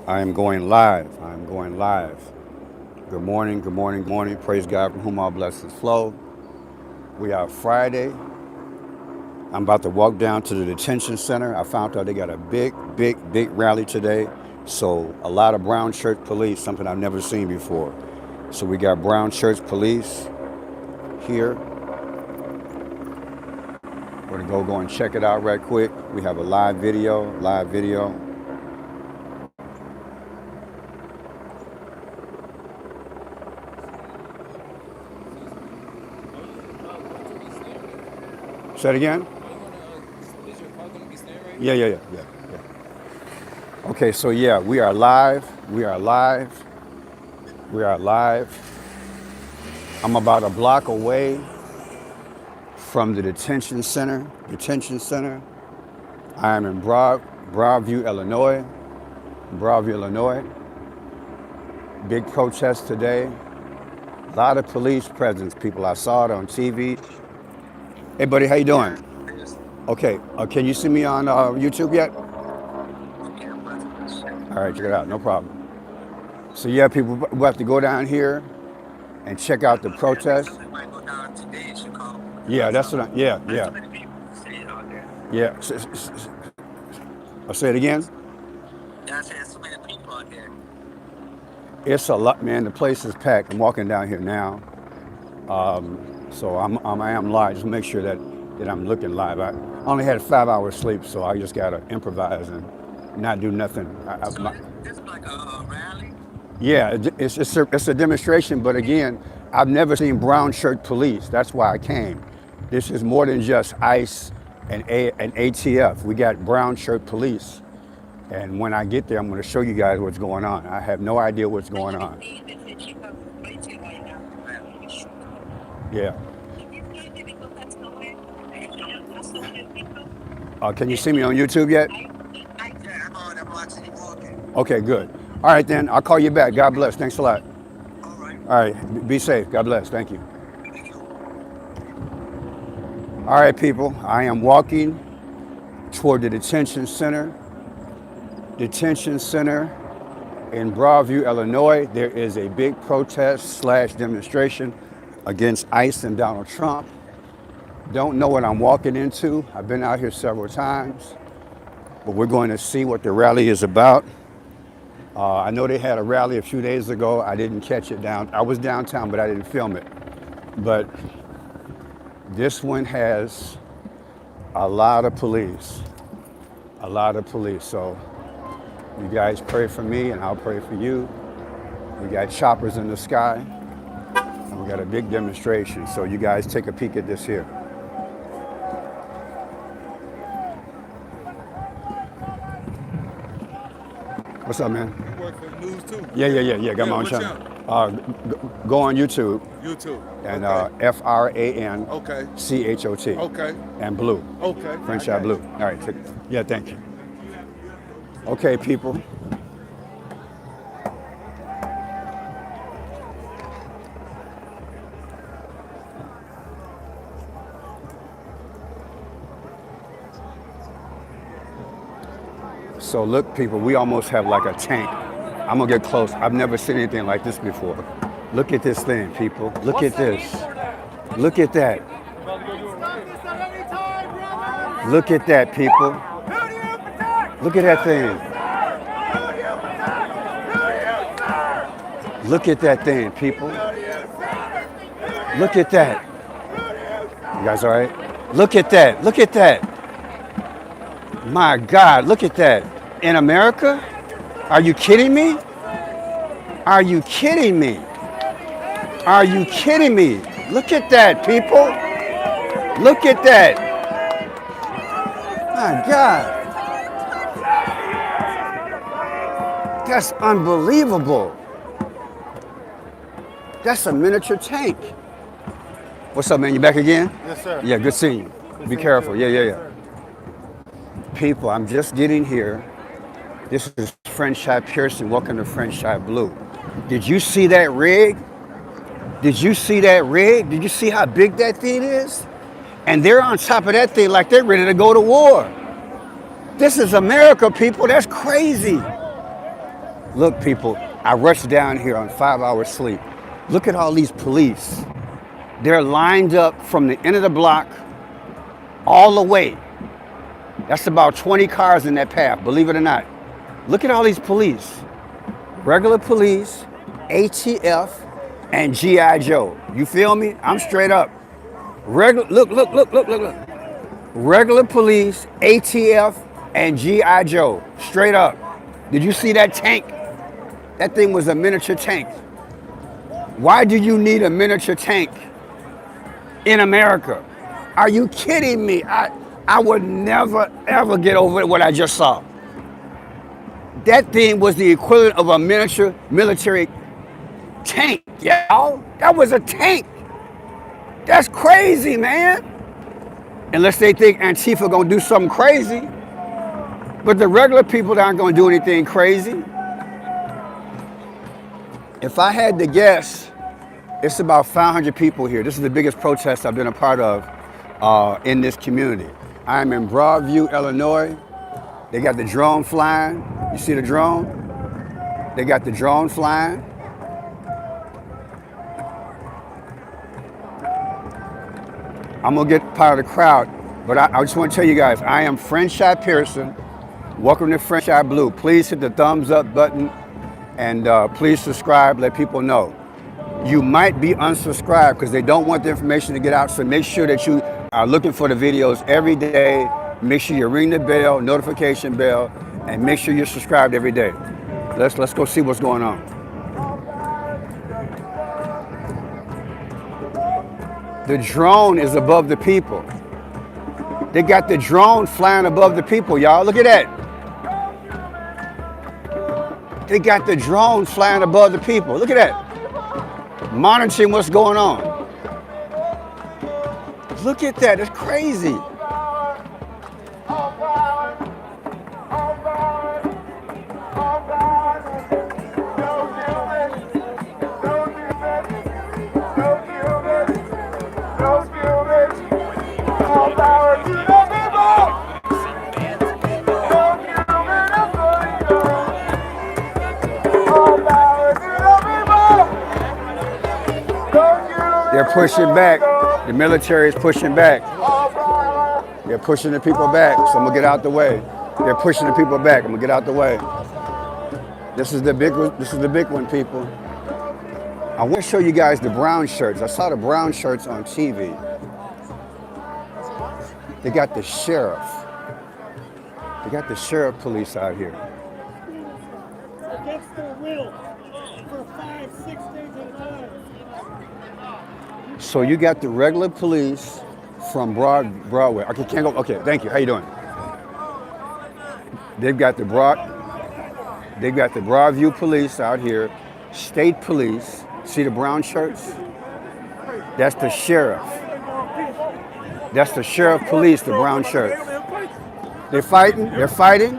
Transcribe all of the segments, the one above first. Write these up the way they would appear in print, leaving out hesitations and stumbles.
I am going live. I am going live. Good morning, good morning, good morning. Praise God from whom all blessings flow. We are Friday. I'm about to walk down to the detention center. I found out they got a big rally today. So a lot of brown shirt police, something I've never seen before. So we got brown shirt police here. We're gonna go and check it out right quick. We have a live video. Say it again? Yeah. Okay, so yeah, we are live. I'm about a block away from the detention center. I am in Broadview, Illinois. Big protest today. A lot of police presence, people. I saw it on TV. Hey, buddy, how you doing? Okay, can you see me on YouTube yet? All right, check it out, no problem. So yeah, people, we have to go down here and check out the protest. Yeah, that's what yeah. Yeah, I'll say it again. It's a lot, man. The place is packed. I'm walking down here now. So I am live. Just make sure that I'm looking live. I only had 5 hours sleep, so I just gotta improvise and not do nothing. It's like a rally? Yeah, it's a demonstration, but again, I've never seen brown shirt police. That's why I came. This is more than just ICE and ATF. We got brown shirt police. And when I get there, I'm going to show you guys what's going on. I have no idea what's going on. Yeah. Can you see me on YouTube yet? Okay, good. All right, then. I'll call you back. God bless. Thanks a lot. All right. Be safe. God bless. Thank you. All right, people. I am walking toward the detention center. In Broadview, Illinois. There is a big protest / demonstration against ICE and Donald Trump. Don't know what I'm walking into. I've been out here several times, but we're going to see what the rally is about. I know they had a rally a few days ago. I didn't catch it down. I was downtown, but I didn't film it. But this one has a lot of police. So you guys pray for me and I'll pray for you. We got choppers in the sky and we got a big demonstration. So you guys take a peek at this here. What's up, man? You work for the news too? Yeah. Got my own channel. Go on YouTube. And Franchot. Okay. And Blue. Okay. Franchot Blue. All right. Yeah, thank you. Okay, people. So look, people, we almost have like a tank. I'm gonna get close. I've never seen anything like this before. Look at this thing, people. Look at this. Look at that. Look at that, people. Look at that thing. Look at that thing, people. Look at that. You guys all right? Look at that. Look at that. My God, look at that. In America? Are you kidding me? Are you kidding me? Are you kidding me? Look at that, people. Look at that. My God. That's unbelievable. That's a miniature tank. What's up, man? You back again? Yes, sir. Yeah, good seeing you. Be careful. Yeah. People, I'm just getting here. This is Franchot Pearson. Welcome to Franchot Blue. Did you see that rig? Did you see how big that thing is? And they're on top of that thing like they're ready to go to war. This is America, people. That's crazy. Look, people, I rushed down here on 5 hours sleep. Look at all these police. They're lined up from the end of the block all the way. That's about 20 cars in that path, believe it or not. Look at all these police. Regular police, ATF, and G.I. Joe. You feel me? I'm straight up. Look. Regular police, ATF, and G.I. Joe. Straight up. Did you see that tank? That thing was a miniature tank. Why do you need a miniature tank in America? Are you kidding me? I would never, ever get over what I just saw. That thing was the equivalent of a miniature military tank, y'all. That was a tank. That's crazy, man. Unless they think Antifa gonna do something crazy. But the regular people aren't gonna do anything crazy. If I had to guess, it's about 500 people here. This is the biggest protest I've been a part of in this community. I'm in Broadview, Illinois. They got the drone flying. You see the drone? They got the drone flying. I'm gonna get part of the crowd, but I just want to tell you guys, I am Franchot Pearson. Welcome to Franchot Blue. Please hit the thumbs up button and please subscribe, let people know. You might be unsubscribed because they don't want the information to get out, so make sure that you are looking for the videos every day. Make sure you ring the bell, notification bell, and make sure you're subscribed every day. Let's go see what's going on. The drone is above the people. They got the drone flying above the people, y'all. Look at that. They got the drone flying above the people. Look at that. Monitoring what's going on. Look at that. It's crazy. They're pushing back. The military is pushing back. They're pushing the people back, so I'm gonna get out the way. They're pushing the people back. I'm gonna get out the way. This is the big one, people. I want to show you guys the brown shirts. I saw the brown shirts on TV. They got the sheriff. They got the sheriff police out here. Against their will for 5-6 days of life. So you got the regular police from Broadway. Okay, can't go. Okay, thank you. How you doing? They've got the Broadview police out here, state police. See the brown shirts? That's the sheriff. That's the sheriff police, the brown shirts. They're fighting. They're fighting.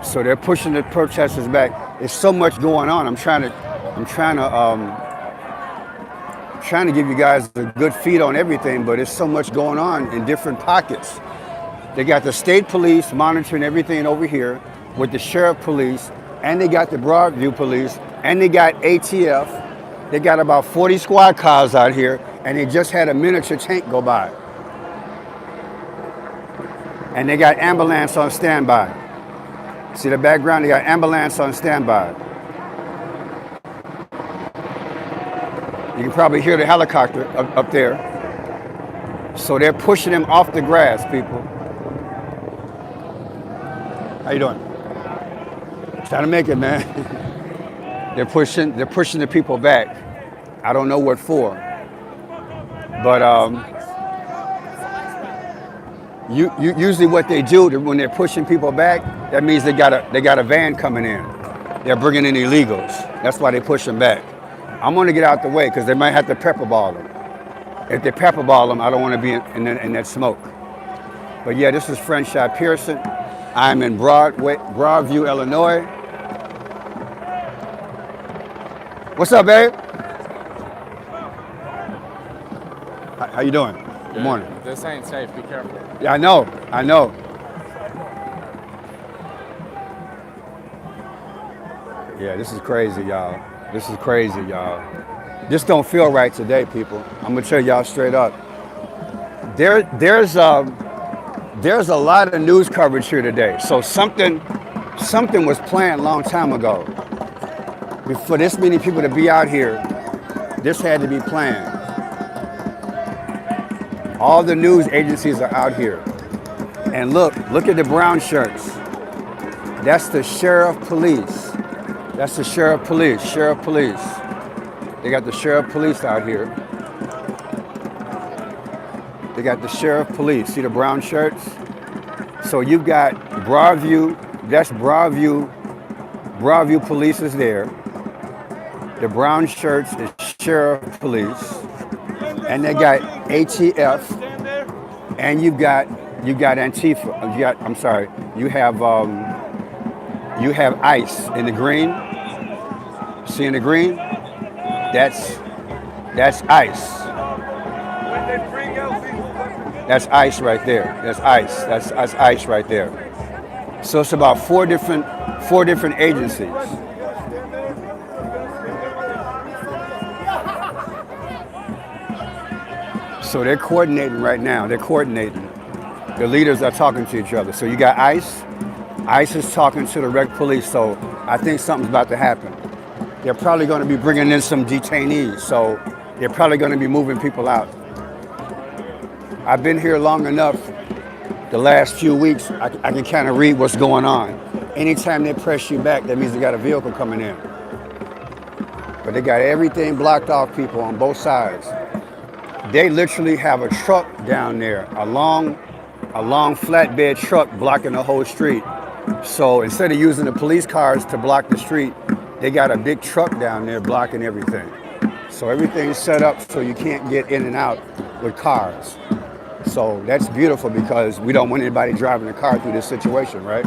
So they're pushing the protesters back. There's so much going on. I'm trying to give you guys a good feed on everything, but there's so much going on in different pockets. They got the state police monitoring everything over here with the sheriff police, and they got the Broadview police, and they got ATF. They got about 40 squad cars out here, and they just had a miniature tank go by. And they got ambulance on standby. See the background? They got ambulance on standby. You can probably hear the helicopter up there. So they're pushing them off the grass, people. How you doing? Trying to make it, man. They're pushing the people back. I don't know what for. But usually what they do when they're pushing people back, that means they got a van coming in. They're bringing in illegals. That's why they push them back. I'm gonna get out the way because they might have to pepper ball them. If they pepper ball them, I don't want to be in that smoke. But yeah, this is Franchot Pearson. I'm in Broadview, Illinois. What's up, babe? How you doing? Good morning. This ain't safe. Be careful. Yeah, I know. Yeah, this is crazy, y'all. This is crazy, y'all. This don't feel right today, people. I'm gonna tell y'all straight up. There's a lot of news coverage here today. So something was planned a long time ago. For this many people to be out here, this had to be planned. All the news agencies are out here. And look at the brown shirts. That's the sheriff police. That's the sheriff police. They got the sheriff police out here. They got the sheriff police. See the brown shirts? So you've got BROADVIEW. That's BROADVIEW. BROADVIEW police is there. The brown shirts is sheriff police. And they got ATF. And you got Antifa. You have ICE in the green. See in the green? That's ICE. That's ICE right there. That's ICE. That's ICE right there. So it's about four different agencies. So they're coordinating right now. They're coordinating. The leaders are talking to each other. So you got ICE. ICE is talking to the rec police. So I think something's about to happen. They're probably going to be bringing in some detainees. So they're probably going to be moving people out. I've been here long enough. The last few weeks, I can kind of read what's going on. Anytime they press you back, that means they got a vehicle coming in. But they got everything blocked off, people, on both sides. They literally have a truck down there, a long flatbed truck blocking the whole street. So instead of using the police cars to block the street, they got a big truck down there blocking everything. So everything's set up so you can't get in and out with cars. So that's beautiful because we don't want anybody driving a car through this situation, right?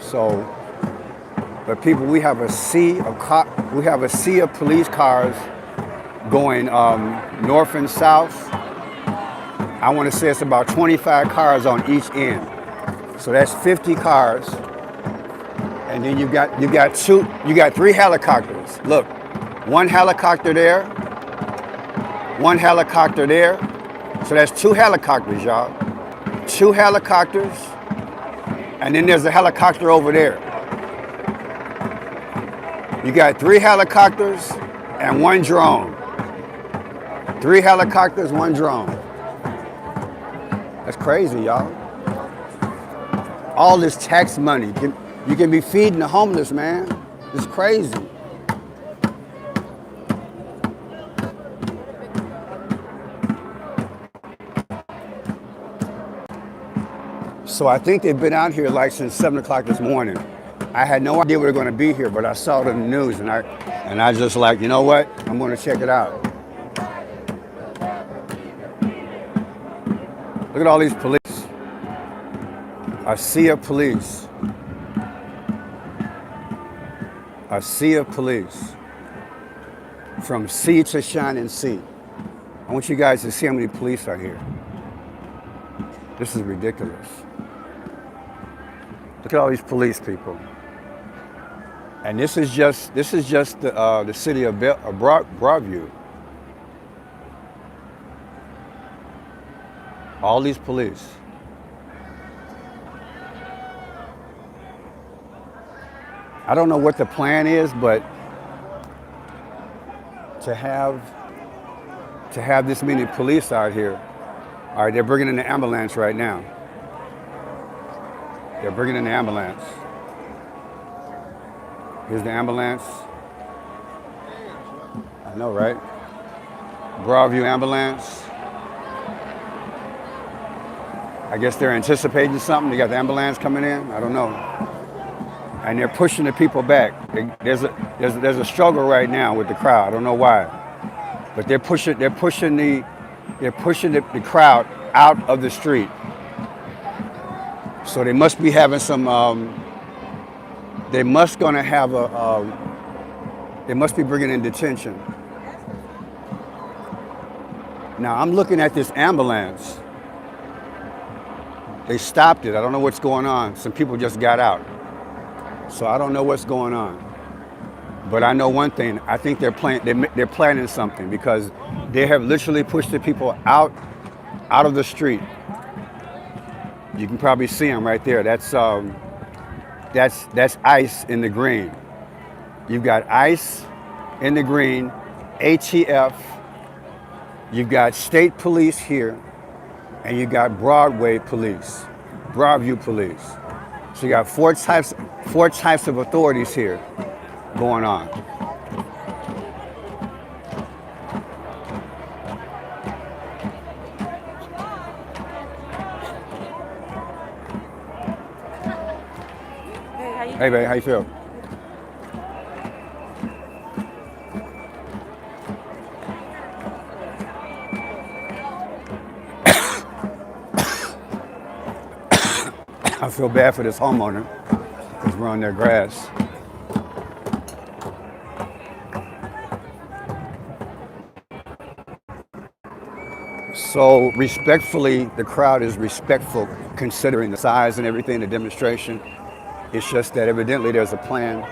So, but people, we have a sea of police cars going north and south. I want to say it's about 25 cars on each end. So that's 50 cars. And then you got three helicopters. Look, one helicopter there, one helicopter there. So that's two helicopters, y'all. Two helicopters. And then there's a helicopter over there. You got three helicopters and one drone. Three helicopters, one drone. That's crazy, y'all. All this tax money. You can be feeding the homeless, man. It's crazy. So I think they've been out here like since 7 o'clock this morning. I had no idea we were going to be here, but I saw it in the news and I just like, you know what? I'm going to check it out. Look at all these police. A sea of police. A sea of police. From sea to shining sea. I want you guys to see how many police are here. This is ridiculous. Look at all these police people. And this is just the city of BROADVIEW. All these police. I don't know what the plan is, but to have this many police out here. All right, they're bringing in the ambulance right now. They're bringing in the ambulance. Here's the ambulance. I know, right? BROADVIEW ambulance. I guess they're anticipating something. They got the ambulance coming in. I don't know. And they're pushing the people back. There's a struggle right now with the crowd. I don't know why, but they're pushing the crowd out of the street. So they must be having some. They must be bringing in detention. Now I'm looking at this ambulance. They stopped it. I don't know what's going on. Some people just got out. So I don't know what's going on. But I know one thing. I think they're planning something because they have literally pushed the people out of the street. You can probably see them right there. That's ICE in the green. You've got ICE in the green, ATF. You've got state police here, and you got Broadway police, Broadview police. So you got four types of authorities here going on. Hey, babe, how you feel? I feel bad for this homeowner because we're on their grass. So respectfully, the crowd is respectful considering the size and everything, the demonstration. It's just that evidently there's a plan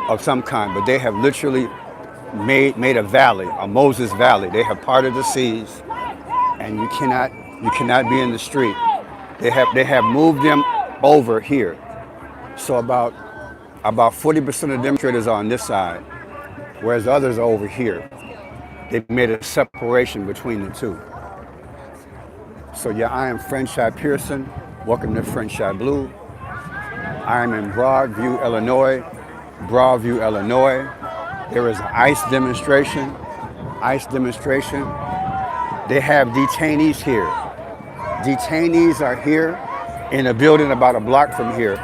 of some kind, but they have literally made a valley, a Moses Valley. They have parted the seas, and you cannot be in the street. They have moved them over here. So about 40% of the demonstrators are on this side, whereas the others are over here. They've made a separation between the two. So yeah, I am Franchot Pearson. Welcome to Franchot Blue. I am in Broadview, Illinois. Broadview, Illinois. There is an ICE demonstration. They have detainees here. Detainees are here in a building about a block from here,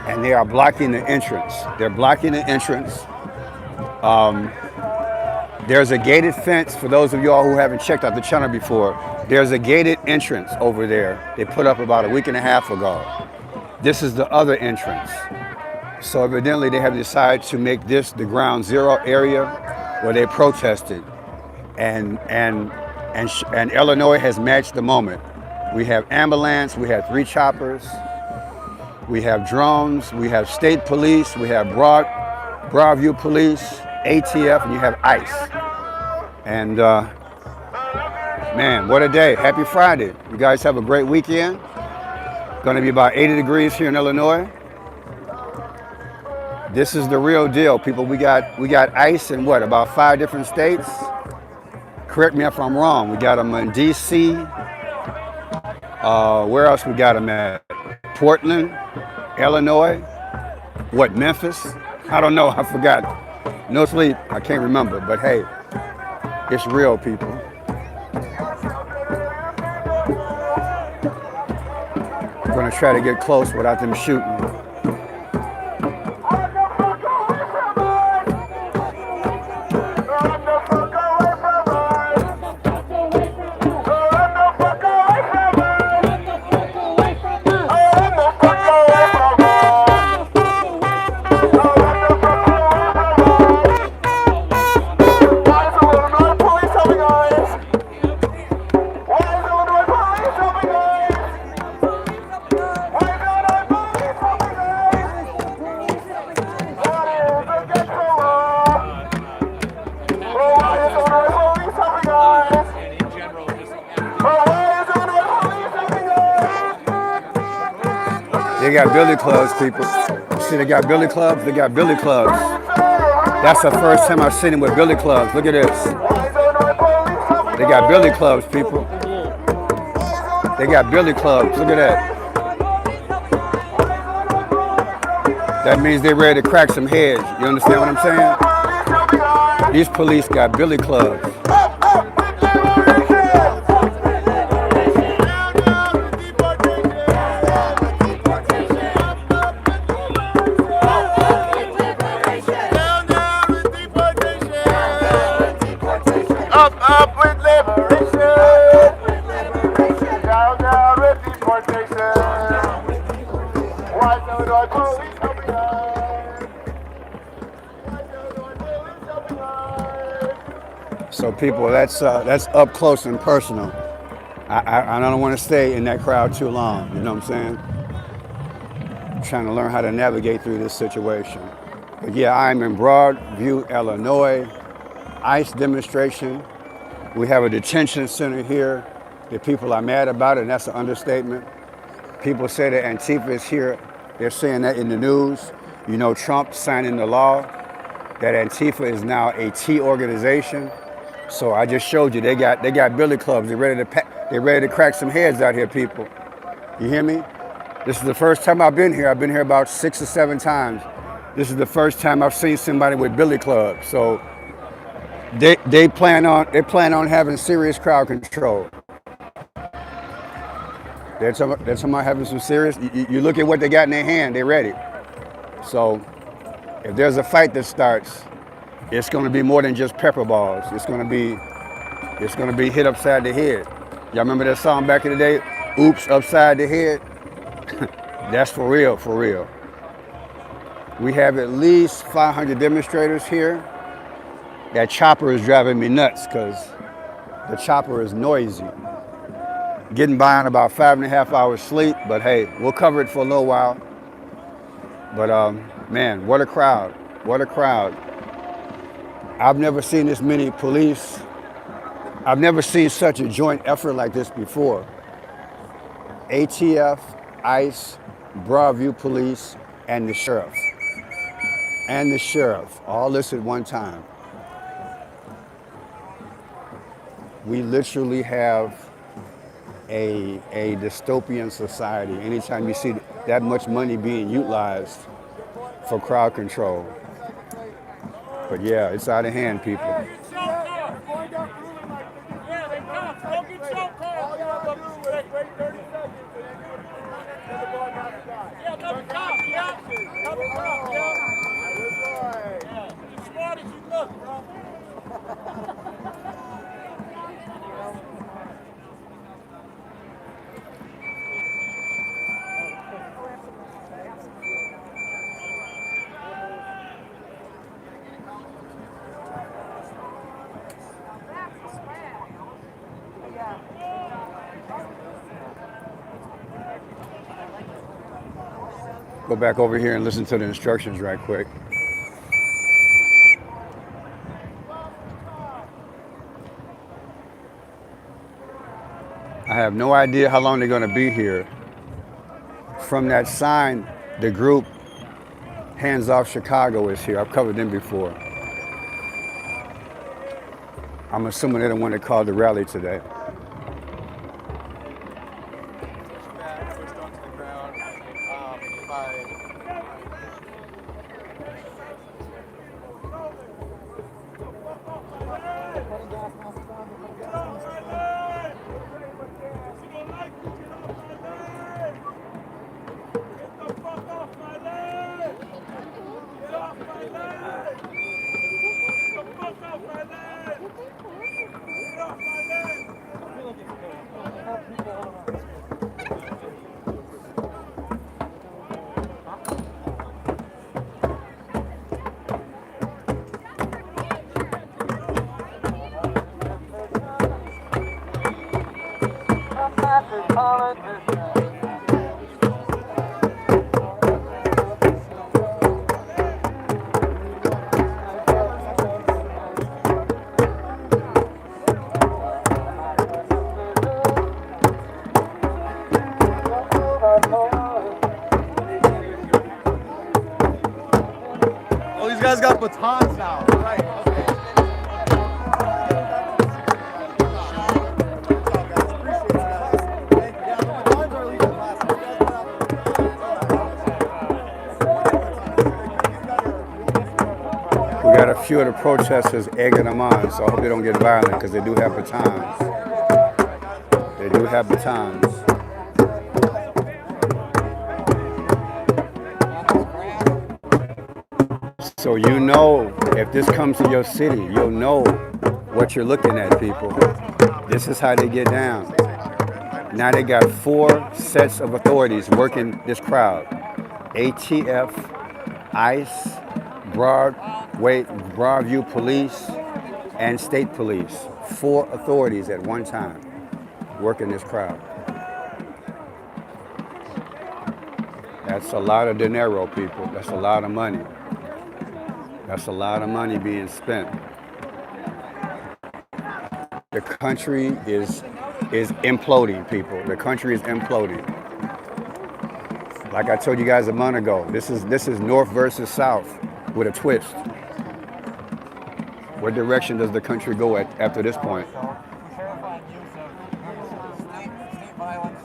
and they are blocking the entrance. They're blocking the entrance. There's a gated fence for those of y'all who haven't checked out the channel before. There's a gated entrance over there. They put up about a week and a half ago. This is the other entrance. So evidently they have decided to make this the ground zero area where they protested. And Illinois has matched the moment. We have ambulance, we have 3 choppers, we have drones, we have state police, we have Broadview police, ATF, and you have ICE. And man, what a day. Happy Friday. You guys have a great weekend. Gonna be about 80 degrees here in Illinois. This is the real deal, people. We got ICE in what, about 5 different states? Correct me if I'm wrong. We got them in DC. Where else we got them at? Portland, Illinois. What, Memphis? I don't know, I forgot. No sleep, I can't remember, but hey, it's real, people. I'm gonna try to get close without them shooting. They got billy clubs, people. See, they got billy clubs? They got billy clubs. That's the first time I've seen them with billy clubs. Look at this. They got billy clubs, people. They got billy clubs. Look at that. That means they're ready to crack some heads. You understand what I'm saying? These police got billy clubs. Up with liberation. Down, down with deportation. Why don't our police help me hide? Why don't our police help me hide? So people, that's up close and personal. I don't want to stay in that crowd too long, you know what I'm saying? I'm trying to learn how to navigate through this situation. But yeah, I'm in Broadview, Illinois. ICE demonstration. We have a detention center here. The people are mad about it, and that's an understatement. People say that Antifa is here. They're saying that in the news. You know, Trump signing the law that Antifa is now a T organization. So I just showed you they got billy clubs. They're ready to crack some heads out here, people. You hear me? This is the first time I've been here. I've been here about 6 or 7 times. This is the first time I've seen somebody with billy clubs. So they plan on having serious crowd control. They're talking about having some serious. You look at what they got in their hand. They're ready. So if there's a fight that starts, it's going to be more than just pepper balls. It's going to be hit upside the head. Y'all remember that song back in the day? Oops, upside the head. That's for real, for real. We have at least 500 demonstrators here. That chopper is driving me nuts because the chopper is noisy. Getting by on about 5.5 hours sleep, but hey, we'll cover it for a little while. But man, what a crowd, what a crowd. I've never seen this many police. I've never seen such a joint effort like this before. ATF, ICE, Broadview Police, and the sheriff. All this at one time. We literally have a dystopian society anytime you see that much money being utilized for crowd control. But yeah, it's out of hand, people. Go back over here and listen to the instructions right quick. I have no idea how long they're going to be here. From that sign, the group Hands Off Chicago is here. I've covered them before. I'm assuming they're the one that called the rally today. Oh, these guys got batons now. Right. Okay. We got a few of the protesters egging them on, so I hope they don't get violent because they do have batons. They do have batons. So you know, if this comes to your city, you'll know what you're looking at, people. This is how they get down. Now they got 4 sets of authorities working this crowd. ATF, ICE, Broadview Police, and State Police. 4 authorities at one time working this crowd. That's a lot of dinero, people. That's a lot of money. That's a lot of money being spent. The country is imploding, people. The country is imploding. Like I told you guys a month ago, this is North versus South with a twist. What direction does the country go after this point? Terrifying use of state violence.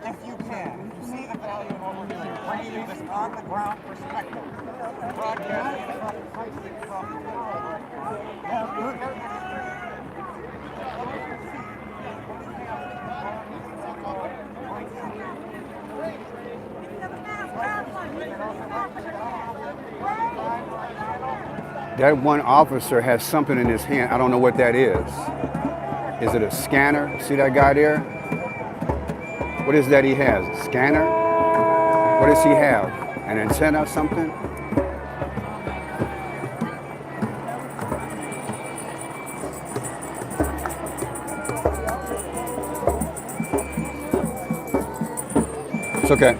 If you can, you see the value in what we're doing, bringing you this on-the-ground perspective, broadcasting from the That one officer has something in his hand. I don't know what that is. Is it a scanner? See that guy there? What is that he has? A scanner? What does he have? An antenna or something? It's okay.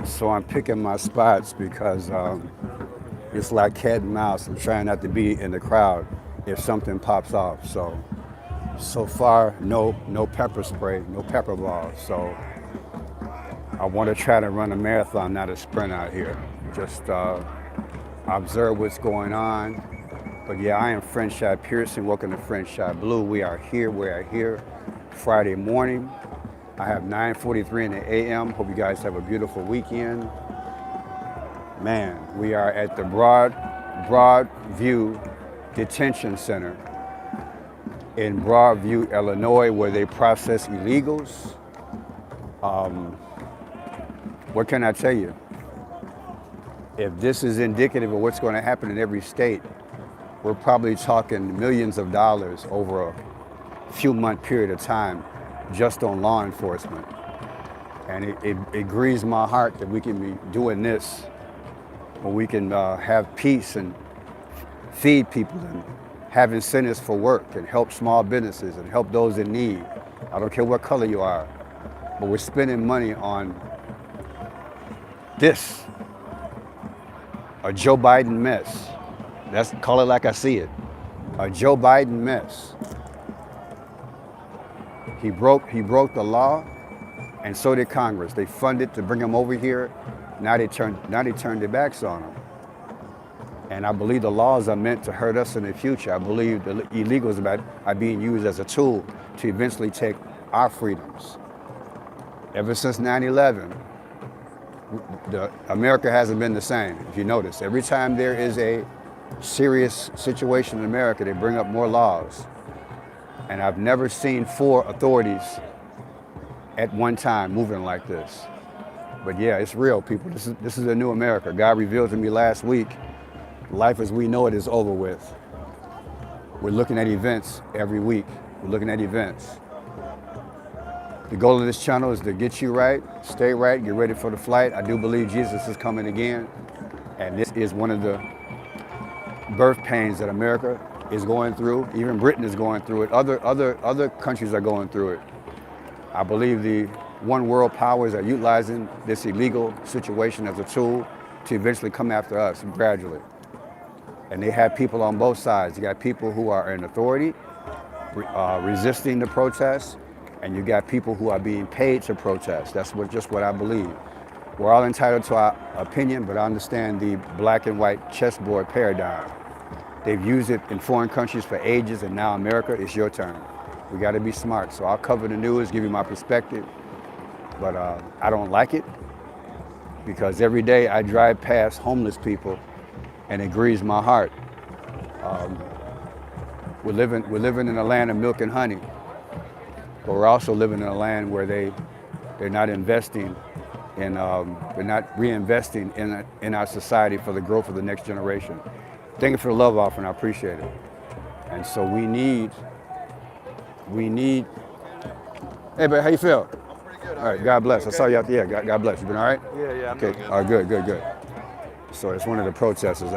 So I'm picking my spots because it's like cat and mouse. I'm trying not to be in the crowd if something pops off. So far, no pepper spray, no pepper balls. So I want to try to run a marathon, not a sprint out here. Just observe what's going on. But yeah, I am Franchot Pearson. Welcome to Franchot Blue. We are here Friday morning. I have 9:43 in the a.m. Hope you guys have a beautiful weekend. Man, we are at the BROADVIEW Detention Center in Broadview, Illinois, where they process illegals. What can I tell you? If this is indicative of what's going to happen in every state, we're probably talking millions of dollars over a few month period of time just on law enforcement. And it grieves my heart that we can be doing this when we can have peace and feed people and have incentives for work and help small businesses and help those in need. I don't care what color you are, but we're spending money on this, a Joe Biden mess. Call it like I see it, a Joe Biden mess. He broke the law, and so did Congress. They funded to bring him over here. Now they turned their backs on him. And I believe the laws are meant to hurt us in the future. I believe the illegals are being used as a tool to eventually take our freedoms. Ever since 9/11, America hasn't been the same. If you notice, every time there is a serious situation in America, they bring up more laws. And I've never seen 4 authorities at one time moving like this. But yeah, it's real, people. This is a new America. God revealed to me last week, life as we know it is over with. We're looking at events every week. We're looking at events. The goal of this channel is to get you right, stay right, get ready for the flight. I do believe Jesus is coming again. And this is one of the birth pains that America is going through. Even Britain is going through it. Other countries are going through it. I believe the one world powers are utilizing this illegal situation as a tool to eventually come after us gradually. And they have people on both sides. You got people who are in authority, resisting the protests, and you got people who are being paid to protest. That's just what I believe. We're all entitled to our opinion, but I understand the black and white chessboard paradigm. They've used it in foreign countries for ages, and now America, it's your turn. We got to be smart. So I'll cover the news, give you my perspective, but I don't like it because every day I drive past homeless people and it grieves my heart. We're living in a land of milk and honey, but we're also living in a land where they're not investing in, they're not reinvesting in our society for the growth of the next generation. Thank you for the love offering, I appreciate it. And so we need, hey, but how you feel? I'm pretty good. All right, God bless. I saw you out there. God bless. You been all right? Yeah, I'm Okay. doing good. All right, good. So it's one of the protesters.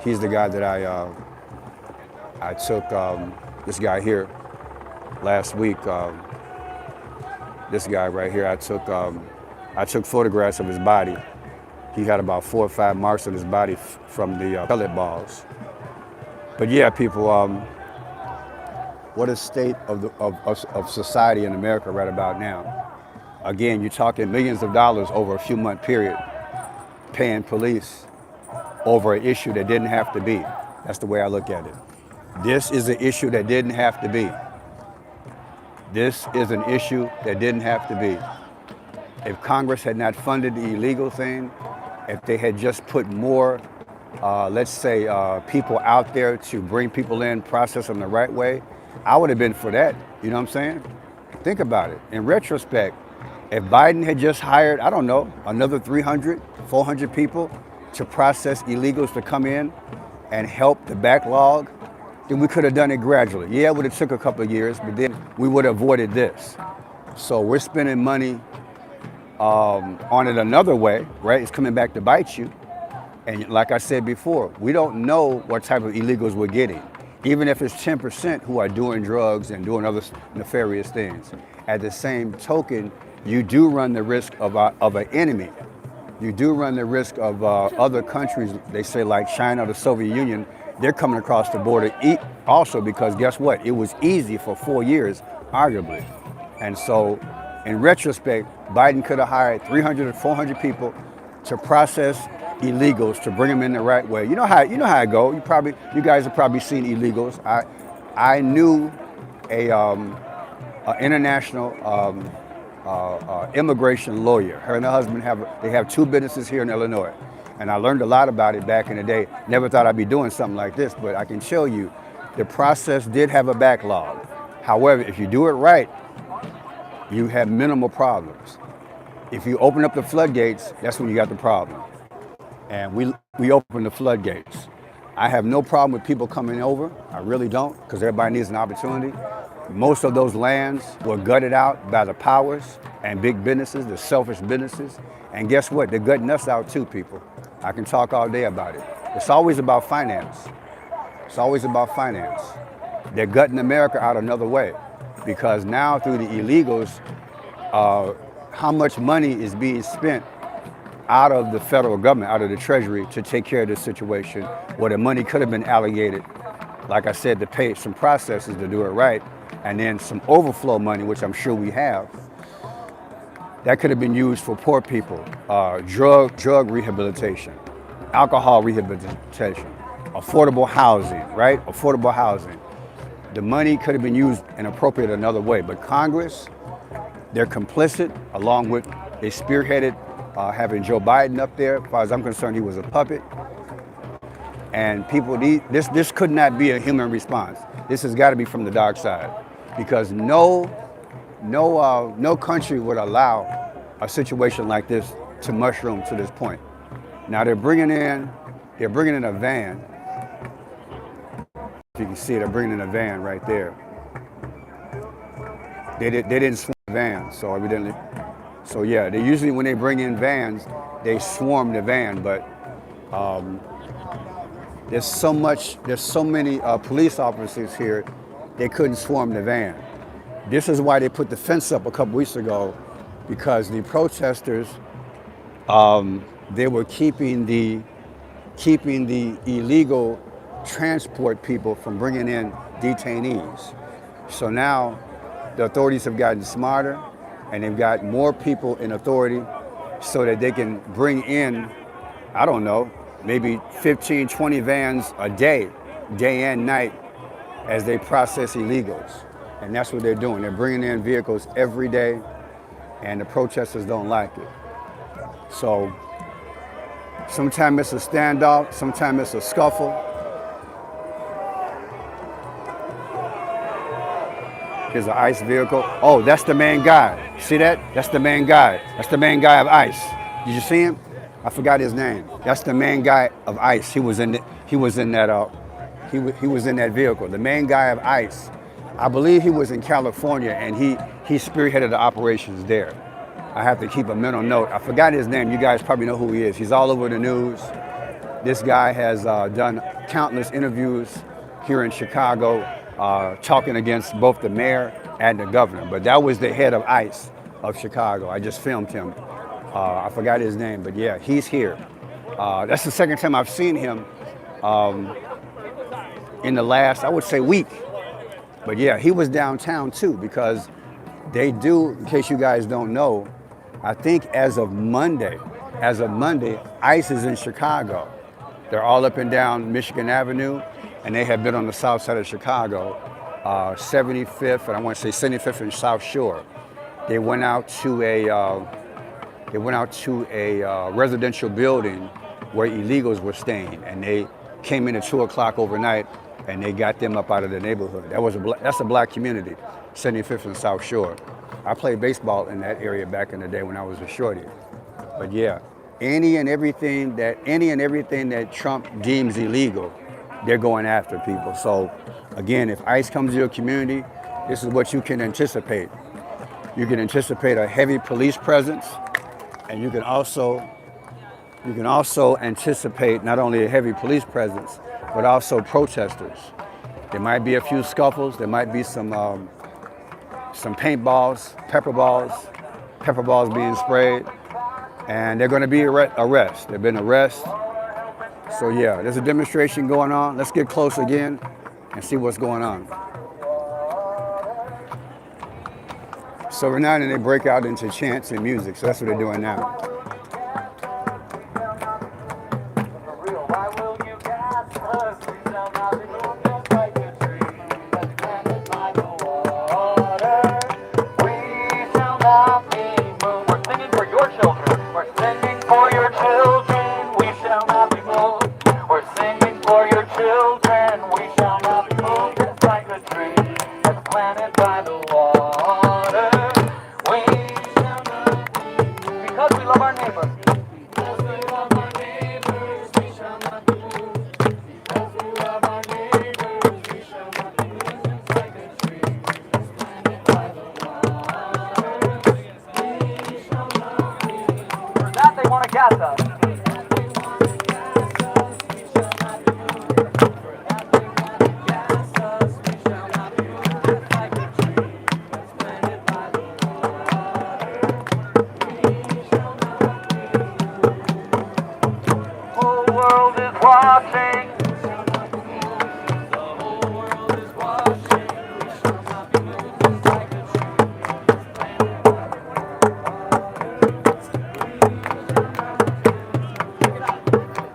He's the guy that I took this guy here last week. This guy right here, I took photographs of his body. He had about 4 or 5 marks on his body from the pellet balls. But yeah, people, what a state of society in America right about now. Again, you're talking millions of dollars over a few month period, paying police over an issue that didn't have to be. That's the way I look at it. This is an issue that didn't have to be. This is an issue that didn't have to be. If Congress had not funded the illegal thing, if they had just put more, let's say, people out there to bring people in, process them the right way, I would have been for that. You know what I'm saying? Think about it. In retrospect, if Biden had just hired, I don't know, another 300, 400 people to process illegals to come in and help the backlog, then we could have done it gradually. Yeah, it would have took a couple of years, but then we would have avoided this. So we're spending money on it another way, right? It's coming back to bite you. And like I said before, we don't know what type of illegals we're getting, even if it's 10% who are doing drugs and doing other nefarious things. At the same token, you do run the risk of an enemy. You do run the risk of other countries, they say like China or the Soviet Union, they're coming across the border also because guess what? It was easy for 4 years, arguably. And so in retrospect, Biden could have hired 300 or 400 people to process illegals, to bring them in the right way. You know how it go. You guys have probably seen illegals. I knew a international immigration lawyer. Her and her husband have 2 businesses here in Illinois. And I learned a lot about it back in the day. Never thought I'd be doing something like this, but I can show you the process did have a backlog. However, if you do it right, you have minimal problems. If you open up the floodgates, that's when you got the problem. And we open the floodgates. I have no problem with people coming over. I really don't, because everybody needs an opportunity. Most of those lands were gutted out by the powers and big businesses, the selfish businesses. And guess what? They're gutting us out too, people. I can talk all day about it. It's always about finance. It's always about finance. They're gutting America out another way, because now through the illegals, how much money is being spent out of the federal government, out of the Treasury, to take care of this situation, where the money could have been allocated, like I said, to pay some processors to do it right, and then some overflow money, which I'm sure we have, that could have been used for poor people, drug rehabilitation, alcohol rehabilitation, affordable housing, right? Affordable housing. The money could have been used and appropriated another way, but Congress, they're complicit, along with, they spearheaded having Joe Biden up there. As far as I'm concerned, he was a puppet. And people, this could not be a human response. This has got to be from the dark side, because no country would allow a situation like this to mushroom to this point. Now they're bringing in a van. If you can see, they're bringing in a van right there. They didn't swarm the van, so evidently. So yeah, they usually, when they bring in vans, they swarm the van, but there's so many police officers here, they couldn't swarm the van. This is why they put the fence up a couple weeks ago, because the protesters, they were keeping the illegal transport people from bringing in detainees. So now the authorities have gotten smarter and they've got more people in authority so that they can bring in, I don't know, maybe 15, 20 vans a day, day and night, as they process illegals. And that's what they're doing. They're bringing in vehicles every day, and the protesters don't like it. So sometimes it's a standoff, sometimes it's a scuffle. Here's an ICE vehicle. Oh, that's the main guy. See that? That's the main guy. That's the main guy of ICE. Did you see him? I forgot his name. That's the main guy of ICE. He was in that vehicle. The main guy of ICE. I believe he was in California, and he spearheaded the operations there. I have to keep a mental note. I forgot his name. You guys probably know who he is. He's all over the news. This guy has done countless interviews here in Chicago, talking against both the mayor and the governor. But that was the head of ICE of Chicago. I just filmed him. I forgot his name, but yeah, he's here. That's the second time I've seen him in the last, I would say, week. But yeah, he was downtown too, because they do, in case you guys don't know, I think as of Monday, ICE is in Chicago. They're all up and down Michigan Avenue, and they have been on the south side of Chicago, 75th, and I want to say 75th and South Shore. They went out to a residential building where illegals were staying, and they came in at 2 o'clock overnight, and they got them up out of the neighborhood. That's a black community, 75th and South Shore. I played baseball in that area back in the day when I was a shorty. But yeah, any and everything that Trump deems illegal, they're going after people. So again, if ICE comes to your community, this is what you can anticipate. You can anticipate a heavy police presence, and you can also anticipate not only a heavy police presence, but also protesters. There might be a few scuffles. There might be some paintballs, pepper balls being sprayed, and they're going to be arrests. There've been arrests. So yeah, there's a demonstration going on. Let's get close again and see what's going on. So every now and then they break out into chants and music. So that's what they're doing now.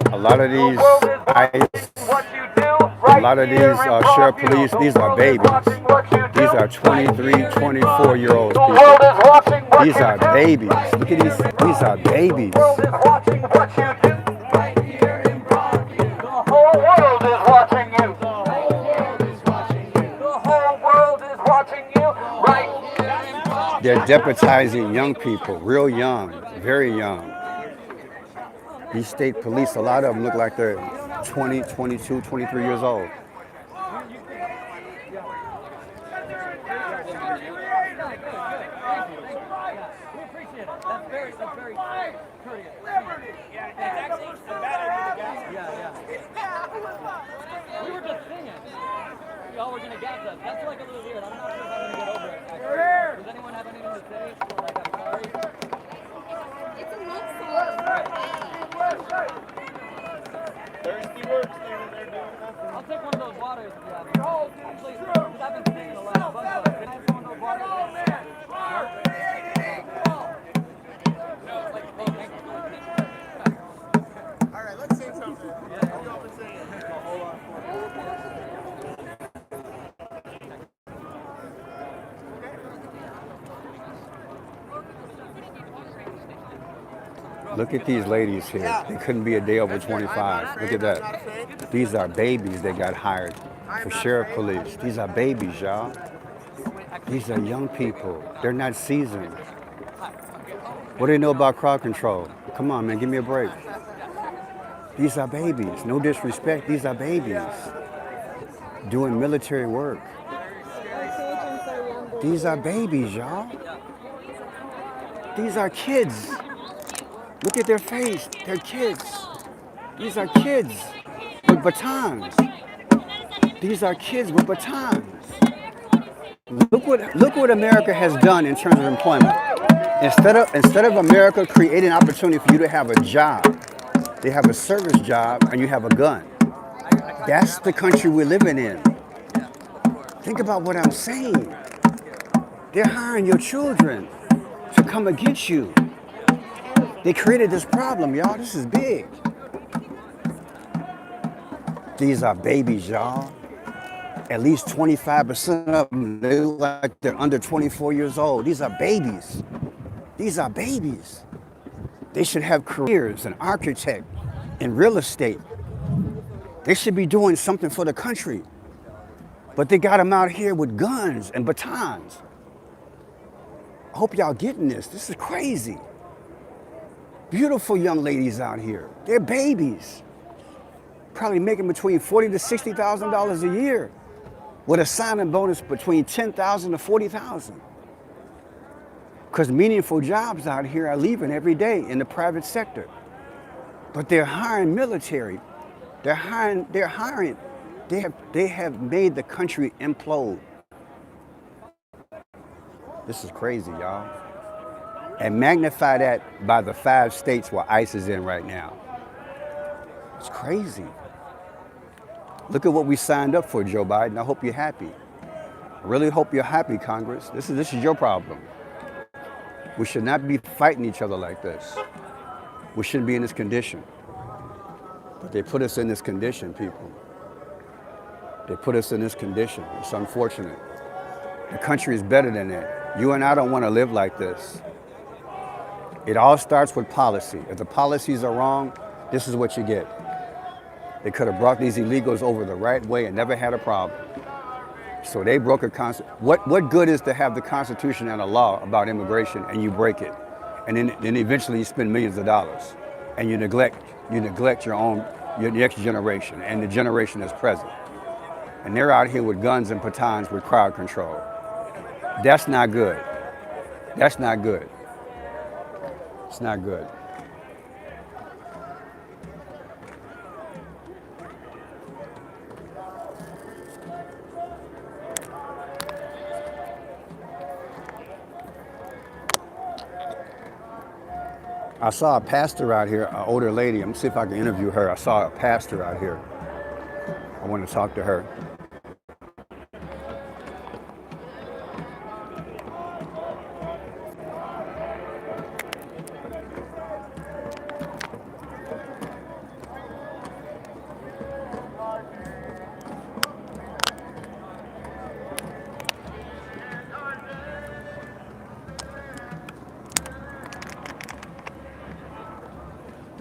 A lot of these sheriff police, these are babies. These are 23, 24-year-old people. These are babies. Look at these are babies. They're deputizing young people, real young, very young. These state police, a lot of them look like they're 20, 22, 23 years old. Y'all were gonna gas us. That's like a little weird. I'm not sure if I'm gonna get over it. Actually. Does anyone have anything to say? Like, I'm sorry. It's a mix. Thirsty works, they're doing nothing. daughters if you have any. Actually, because I've been speaking a lot of bunch of them. Can I have someone go water? No, it's like, oh, thank you. All right, let's say something. Look at these ladies here. They couldn't be a day over 25. Look at that. These are babies that got hired for sheriff police. These are babies, y'all. These are young people. They're not seasoned. What do they know about crowd control? Come on, man, give me a break. These are babies. No disrespect. These are babies doing military work. These are babies, y'all. These are kids. Look at their face. They're kids. These are kids with batons. These are kids with batons. Look what America has done in terms of employment. Instead of America creating an opportunity for you to have a job, they have a service job and you have a gun. That's the country we're living in. Think about what I'm saying. They're hiring your children to come against you. They created this problem, y'all. This is big. These are babies, y'all. At least 25% of them, they look like they're under 24 years old. These are babies. These are babies. They should have careers, an architect, in real estate. They should be doing something for the country. But they got them out here with guns and batons. I hope y'all getting this. This is crazy. Beautiful young ladies out here. They're babies. Probably making between $40,000 to $60,000 a year with a signing bonus between $10,000 to $40,000. Because meaningful jobs out here are leaving every day in the private sector. But they're hiring military. They have made the country implode. This is crazy, y'all. And magnify that by the 5 states where ICE is in right now. It's crazy. Look at what we signed up for, Joe Biden. I hope you're happy. I really hope you're happy, Congress. This is your problem. We should not be fighting each other like this. We shouldn't be in this condition. But they put us in this condition, people. They put us in this condition. It's unfortunate. The country is better than that. You and I don't want to live like this. It all starts with policy. If the policies are wrong, this is what you get. They could have brought these illegals over the right way and never had a problem. So they broke a constitution. What good is to have the Constitution and a law about immigration and you break it? And then eventually you spend millions of dollars and you neglect your next generation and the generation that's present. And they're out here with guns and batons with crowd control. That's not good. That's not good. It's not good. I saw a pastor out here, an older lady. I'm gonna see if I can interview her. I saw a pastor out here. I want to talk to her.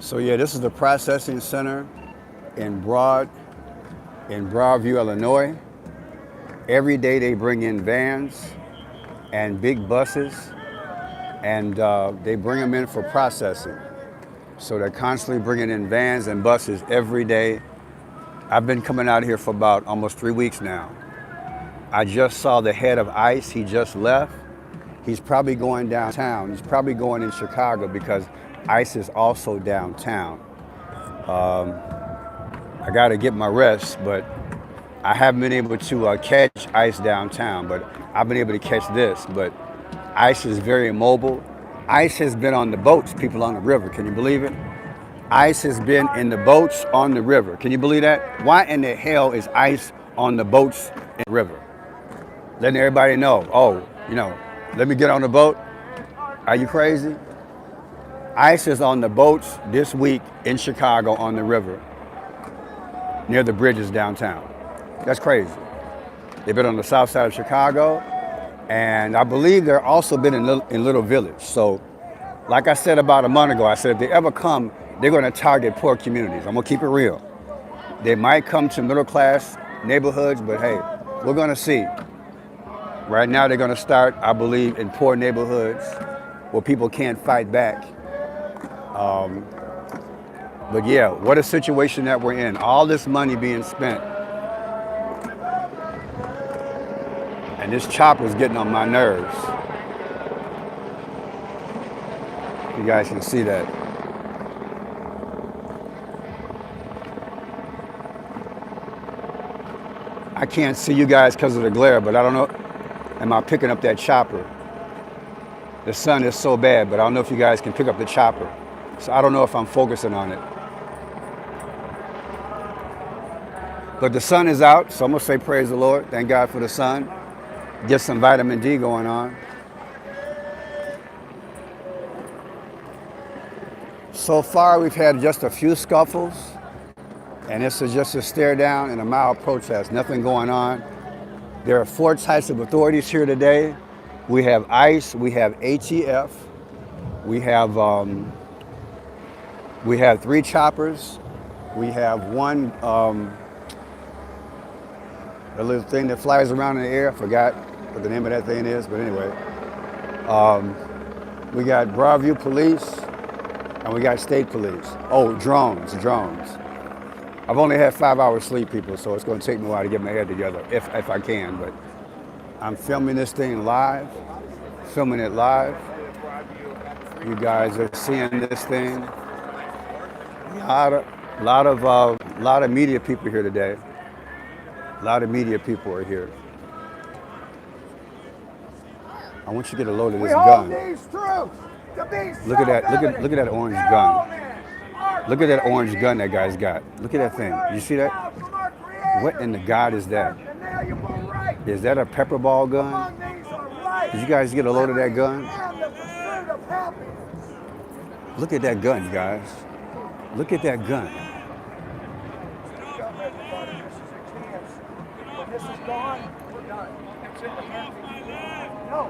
So yeah, this is the processing center in Broadview, Illinois. Every day they bring in vans and big buses and they bring them in for processing. So they're constantly bringing in vans and buses every day. I've been coming out here for about almost 3 weeks now. I just saw the head of ICE, he just left. He's probably going downtown. He's probably going in Chicago because ICE is also downtown. I got to get my rest, but I haven't been able to catch ICE downtown, but I've been able to catch this. But ICE is very mobile. ICE has been on the boats, people on the river. Can you believe it? ICE has been in the boats on the river. Can you believe that? Why in the hell is ICE on the boats in the river. Letting everybody know, oh, let me get on the boat. Are you crazy? ICE is on the boats this week in Chicago on the river, near the bridges downtown. That's crazy. They've been on the south side of Chicago, and I believe they're also been in Little Village. So, like I said about a month ago, I said if they ever come, they're going to target poor communities. I'm going to keep it real. They might come to middle class neighborhoods, but hey, we're going to see. Right now, they're going to start, I believe, in poor neighborhoods where people can't fight back. But yeah, what a situation that we're in. All this money being spent. And this chopper's getting on my nerves. You guys can see that. I can't see you guys because of the glare, but I don't know. Am I picking up that chopper? The sun is so bad, but I don't know if you guys can pick up the chopper. So I don't know if I'm focusing on it. But the sun is out, so I'm gonna say praise the Lord. Thank God for the sun. Get some vitamin D going on. So far, we've had just a few scuffles, and this is just a stare down and a mild protest. Nothing going on. There are 4 types of authorities here today. We have ICE, we have ATF, we have 3 choppers, we have one, a little thing that flies around in the air. I forgot what the name of that thing is, but anyway. We got BROADVIEW police, and we got state police. Oh, drones. I've only had 5 hours sleep, people, so it's going to take me a while to get my head together, if I can. But I'm filming this thing live, filming it live. You guys are seeing this thing. A lot of media people here today. A lot of media people are here. I want you to get a load of this gun. Look at that! Look at that orange gun. Look at that orange gun that guy's got. Look at that thing. You see that? What in the God is that? Is that a pepper ball gun? Did you guys get a load of that gun? Look at that gun, guys. Look at that gun. This is gone. We're done. No,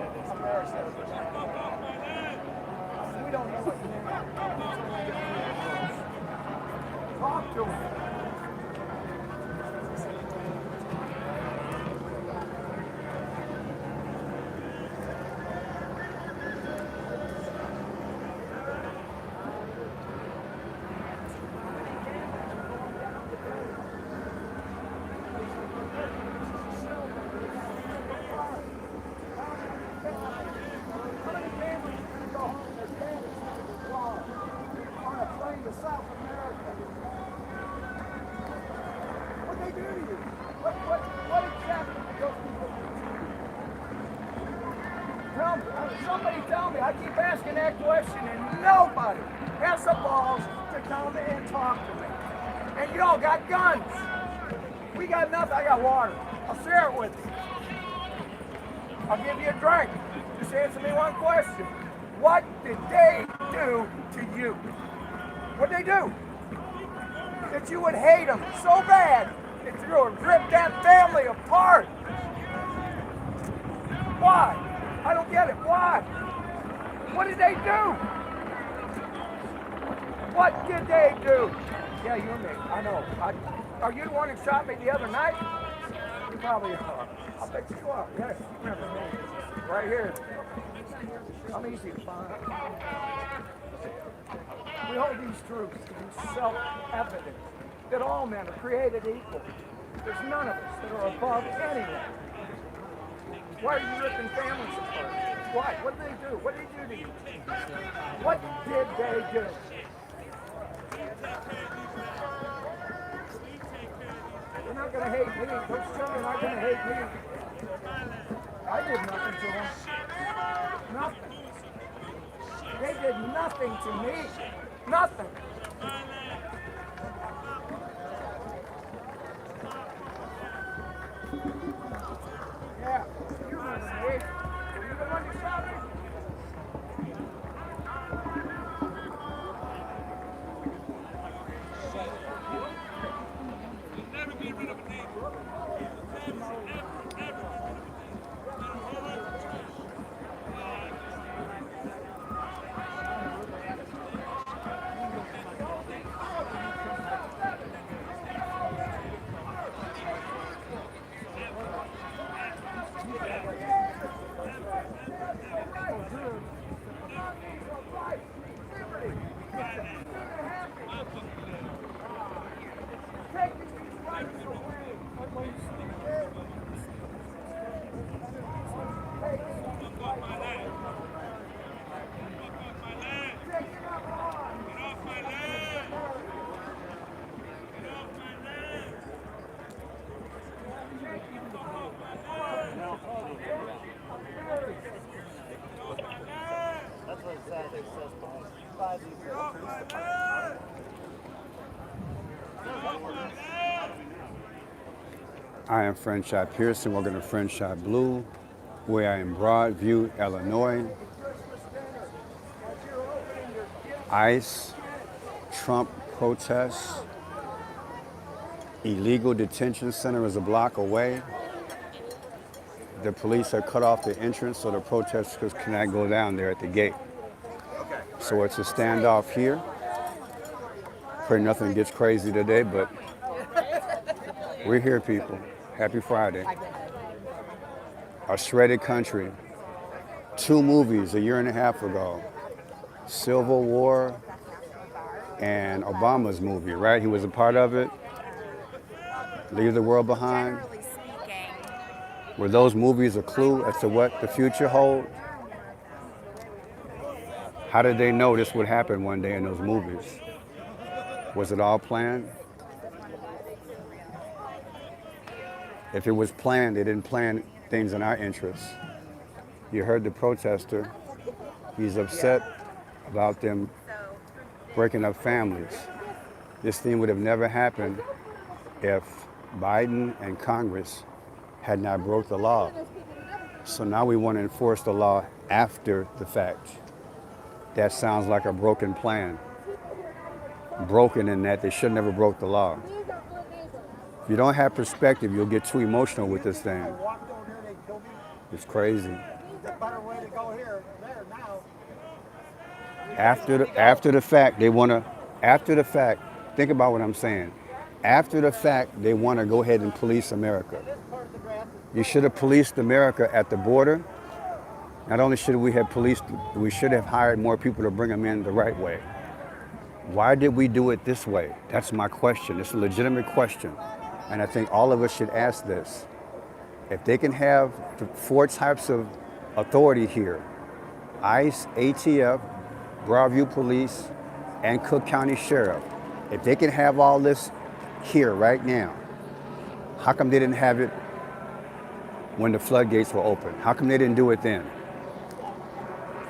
we don't know what talk to him. Somebody tell me. I keep asking that question and nobody has the balls to come and talk to me. And you all got guns. We got nothing. I got water. I'll share it with you. I'll give you a drink. Just answer me one question. What did they do to you? What did they do? That you would hate them so bad that you would rip that family apart. Why? I don't get it. Why? What did they do? What did they do? Yeah, you and me. I know. Are you the one who shot me the other night? You probably are. I'll bet you are. Yes, you remember me. Right here. I'm easy to find. We hold these truths to be self-evident, that all men are created equal. There's none of us that are above anyone. Why are you ripping families apart? Why? What did they do? What did they do to you? What did they do? They're not going to hate me. Those children aren't going to hate me. I did nothing to them. Nothing. They did nothing to me. Nothing. I am Franchot Pearson. Welcome to Franchot Blue. We are in Broadview, Illinois. ICE, Trump protests. Illegal detention center is a block away. The police have cut off the entrance so the protesters cannot go down there at the gate. So it's a standoff here. Pray nothing gets crazy today, but we're here, people. Happy Friday. A shredded country. 2 movies a year and a half ago. Civil War and Obama's movie, right? He was a part of it. Leave the World Behind. Were those movies a clue as to what the future holds? How did they know this would happen one day in those movies? Was it all planned? If it was planned, they didn't plan things in our interests. You heard the protester. He's upset about them breaking up families. This thing would have never happened if Biden and Congress had not broke the law. So now we want to enforce the law after the fact. That sounds like a broken plan. Broken in that they should never broke the law. If you don't have perspective, you'll get too emotional with this thing. It's crazy. After the fact, they want to, after the fact, think about what I'm saying. After the fact, they want to go ahead and police America. You should have policed America at the border. Not only should we have policed, we should have hired more people to bring them in the right way. Why did we do it this way? That's my question. It's a legitimate question. And I think all of us should ask this. If they can have the 4 types of authority here, ICE, ATF, Broadview Police, and Cook County Sheriff, if they can have all this here right now, how come they didn't have it when the floodgates were open? How come they didn't do it then?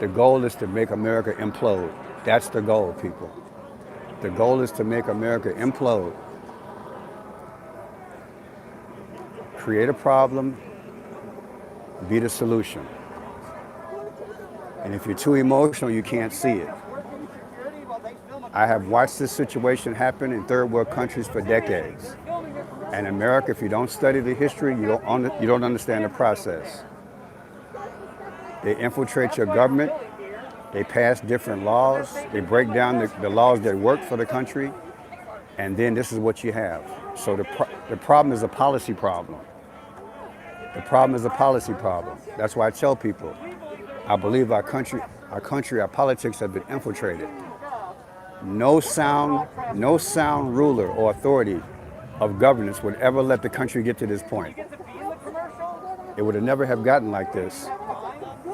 The goal is to make America implode. That's the goal, people. The goal is to make America implode. Create a problem, be the solution. And if you're too emotional, you can't see it. I have watched this situation happen in third world countries for decades. And America, if you don't study the history, you don't understand the process. They infiltrate your government, they pass different laws, they break down the laws that work for the country, and then this is what you have. So the problem is a policy problem. The problem is a policy problem. That's why I tell people, I believe our country, our politics have been infiltrated. No sound ruler or authority of governance would ever let the country get to this point. It would have never have gotten like this.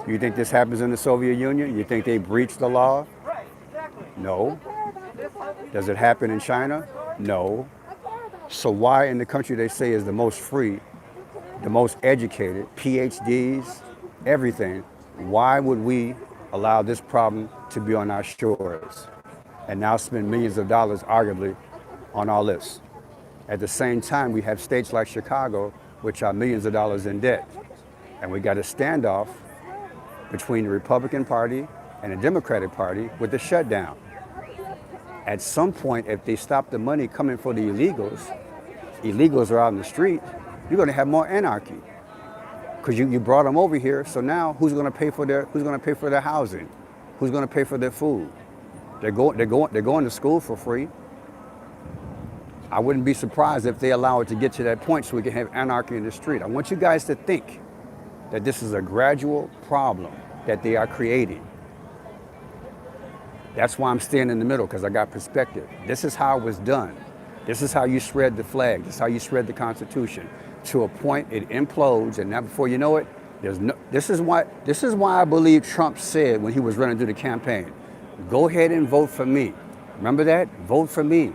You think this happens in the Soviet Union? You think they breached the law? No. Does it happen in China? No. So why in the country they say is the most free, the most educated, PhDs, everything, why would we allow this problem to be on our shores and now spend millions of dollars, arguably, on all this? At the same time, we have states like Chicago, which are millions of dollars in debt. And we got a standoff between the Republican Party and the Democratic Party with the shutdown. At some point, if they stop the money coming for the illegals are out in the street, you're going to have more anarchy. Because you brought them over here, so now who's going to pay for their housing? Who's going to pay for their food? They're going to school for free. I wouldn't be surprised if they allow it to get to that point so we can have anarchy in the street. I want you guys to think that this is a gradual problem that they are creating. That's why I'm staying in the middle, because I got perspective. This is how it was done. This is how you shred the flag. This is how you shred the Constitution. To a point, it implodes, and now before you know it, there's no. This is why I believe Trump said when he was running through the campaign, "Go ahead and vote for me." Remember that? Vote for me.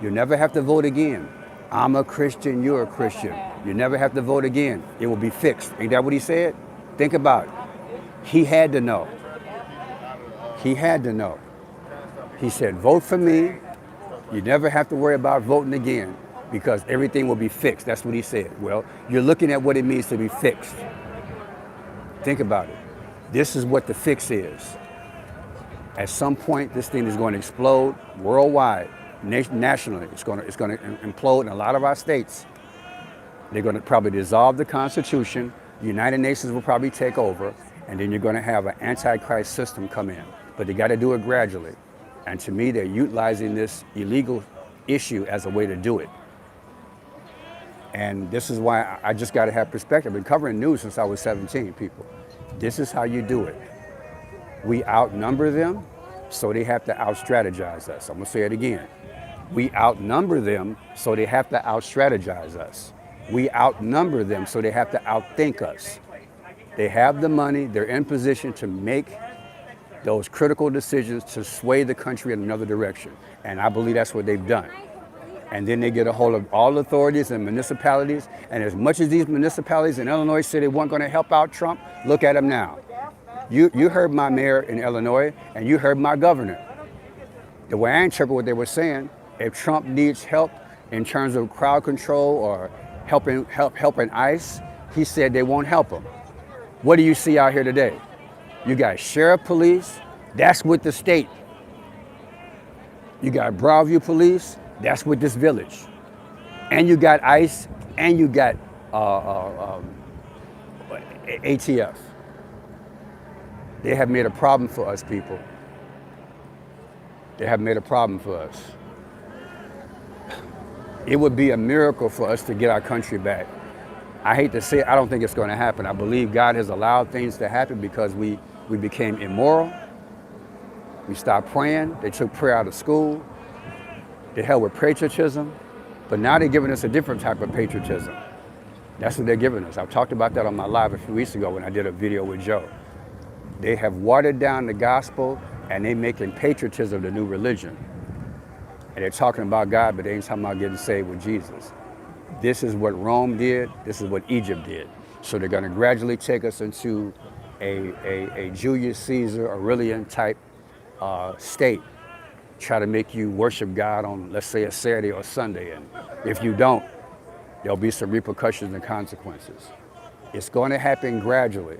You never have to vote again. I'm a Christian. You're a Christian. You never have to vote again. It will be fixed. Ain't that what he said? Think about it. He had to know. He had to know. He said, "Vote for me. You never have to worry about voting again because everything will be fixed." That's what he said. Well, you're looking at what it means to be fixed. Think about it. This is what the fix is. At some point, this thing is going to explode worldwide, nationally. It's going to implode in a lot of our states. They're going to probably dissolve the Constitution. The United Nations will probably take over, and then you're going to have an antichrist system come in. But they got to do it gradually. And to me, they're utilizing this illegal issue as a way to do it. And this is why I just got to have perspective. I've been covering news since I was 17, people. This is how you do it. We outnumber them, so they have to out-strategize us. I'm going to say it again. We outnumber them, so they have to out-strategize us. We outnumber them, so they have to outthink us. They have the money. They're in position to make those critical decisions to sway the country in another direction. And I believe that's what they've done. And then they get a hold of all authorities and municipalities. And as much as these municipalities in Illinois said they weren't going to help out Trump, look at them now. You heard my mayor in Illinois, and you heard my governor. The way I interpret what they were saying, if Trump needs help in terms of crowd control or helping ICE, he said they won't help him. What do you see out here today? You got sheriff police, that's with the state. You got BROADVIEW police, that's with this village. And you got ICE, and you got ATF. They have made a problem for us, people. They have made a problem for us. It would be a miracle for us to get our country back. I hate to say it, I don't think it's going to happen. I believe God has allowed things to happen because we became immoral. We stopped praying. They took prayer out of school. They held with patriotism. But now they're giving us a different type of patriotism. That's what they're giving us. I talked about that on my live a few weeks ago when I did a video with Joe. They have watered down the gospel and they're making patriotism the new religion. And they're talking about God, but they ain't talking about getting saved with Jesus. This is what Rome did. This is what Egypt did. So they're going to gradually take us into a Julius Caesar, Aurelian type state. Try to make you worship God on, let's say, a Saturday or Sunday. And if you don't, there'll be some repercussions and consequences. It's going to happen gradually,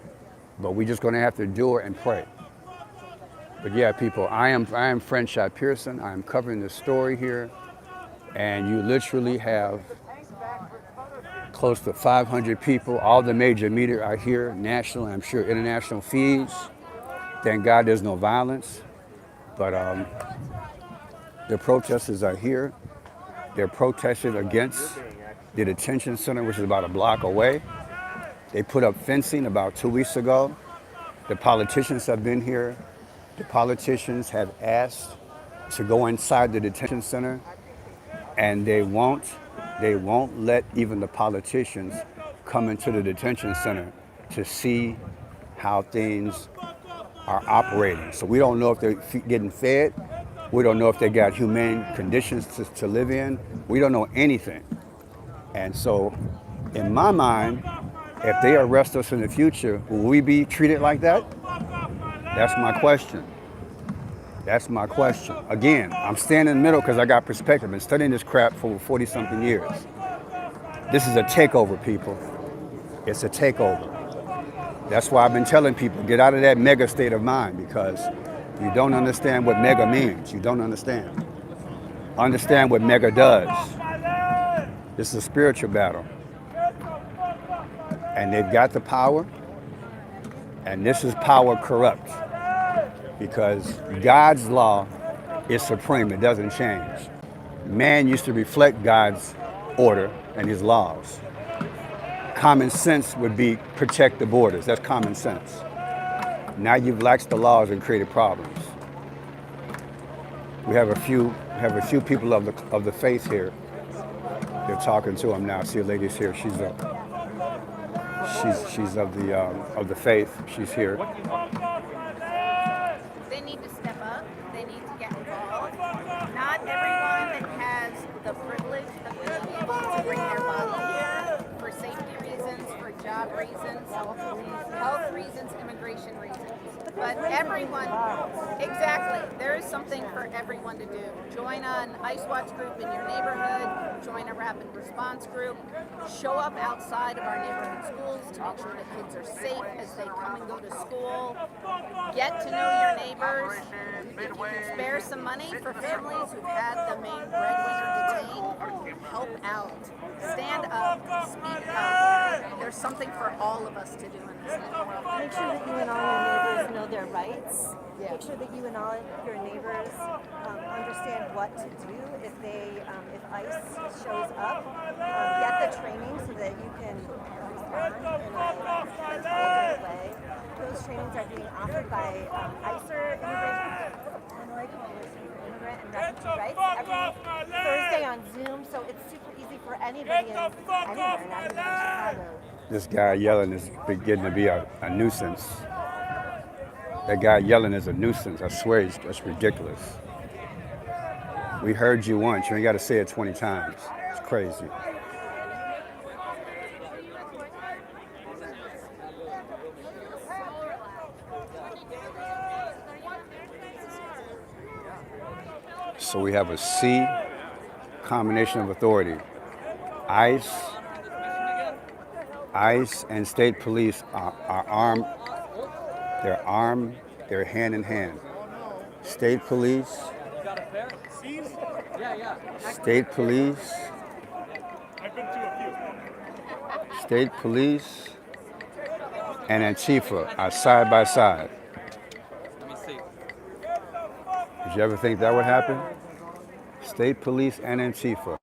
but we're just going to have to endure and pray. But yeah, people, I am Franchot Pearson. I'm covering this story here, and you literally have close to 500 people. All the major media are here, national and I'm sure international feeds. Thank God there's no violence, but the protesters are here. They're protesting against the detention center, which is about a block away. They put up fencing about 2 weeks ago. The politicians have been here. The politicians have asked to go inside the detention center, and they won't let even the politicians come into the detention center to see how things are operating. So we don't know if they're getting fed. We don't know if they got humane conditions to live in. We don't know anything. And so in my mind, if they arrest us in the future, will we be treated like that? That's my question. That's my question. Again, I'm standing in the middle because I got perspective. I've been studying this crap for 40-something years. This is a takeover, people. It's a takeover. That's why I've been telling people, get out of that mega state of mind, because you don't understand what mega means. You don't understand. Understand what mega does. This is a spiritual battle. And they've got the power, and this is power corrupt, because God's law is supreme. It doesn't change. Man used to reflect God's order and his laws. Common sense would be protect the borders. That's common sense. Now you've laxed the laws and created problems. We have a few people of the faith here They're talking to him now. See, a lady's here. She's of the faith. She's here. They need to step up. They need to get involved. Not everyone has the privilege of being able to bring their body here for safety reasons, for job reasons, health reasons, immigration reasons. But everyone, exactly, there is something for everyone to do. Join an ICE Watch group in your neighborhood, join a rapid response group, show up outside of our neighborhood schools to make sure that kids are safe as they come and go to school. Get to know your neighbors. If you can spare some money for families who've had the main breadwinner detained, help out. Stand up, speak up. There's something for all of us to do in this world. Make sure that you and all your neighbors know their rights. Make sure that you and all your neighbors understand what to do if ICE shows up. Get the training so that you can respond in a intelligent way. Those trainings are being offered by ICER, Illinois Coalition for Immigrant and Refugee Rights, every Thursday on Zoom. So it's super easy for anybody anywhere, not even in Chicago. This guy yelling is getting to be a nuisance. That guy yelling is a nuisance. I swear, that's ridiculous. We heard you once. You ain't got to say it 20 times. It's crazy. So we have a C combination of authority. ICE and state police are armed. They're armed. They're hand in hand. State police. State police. State police and Antifa are side by side. Did you ever think that would happen? State police and Antifa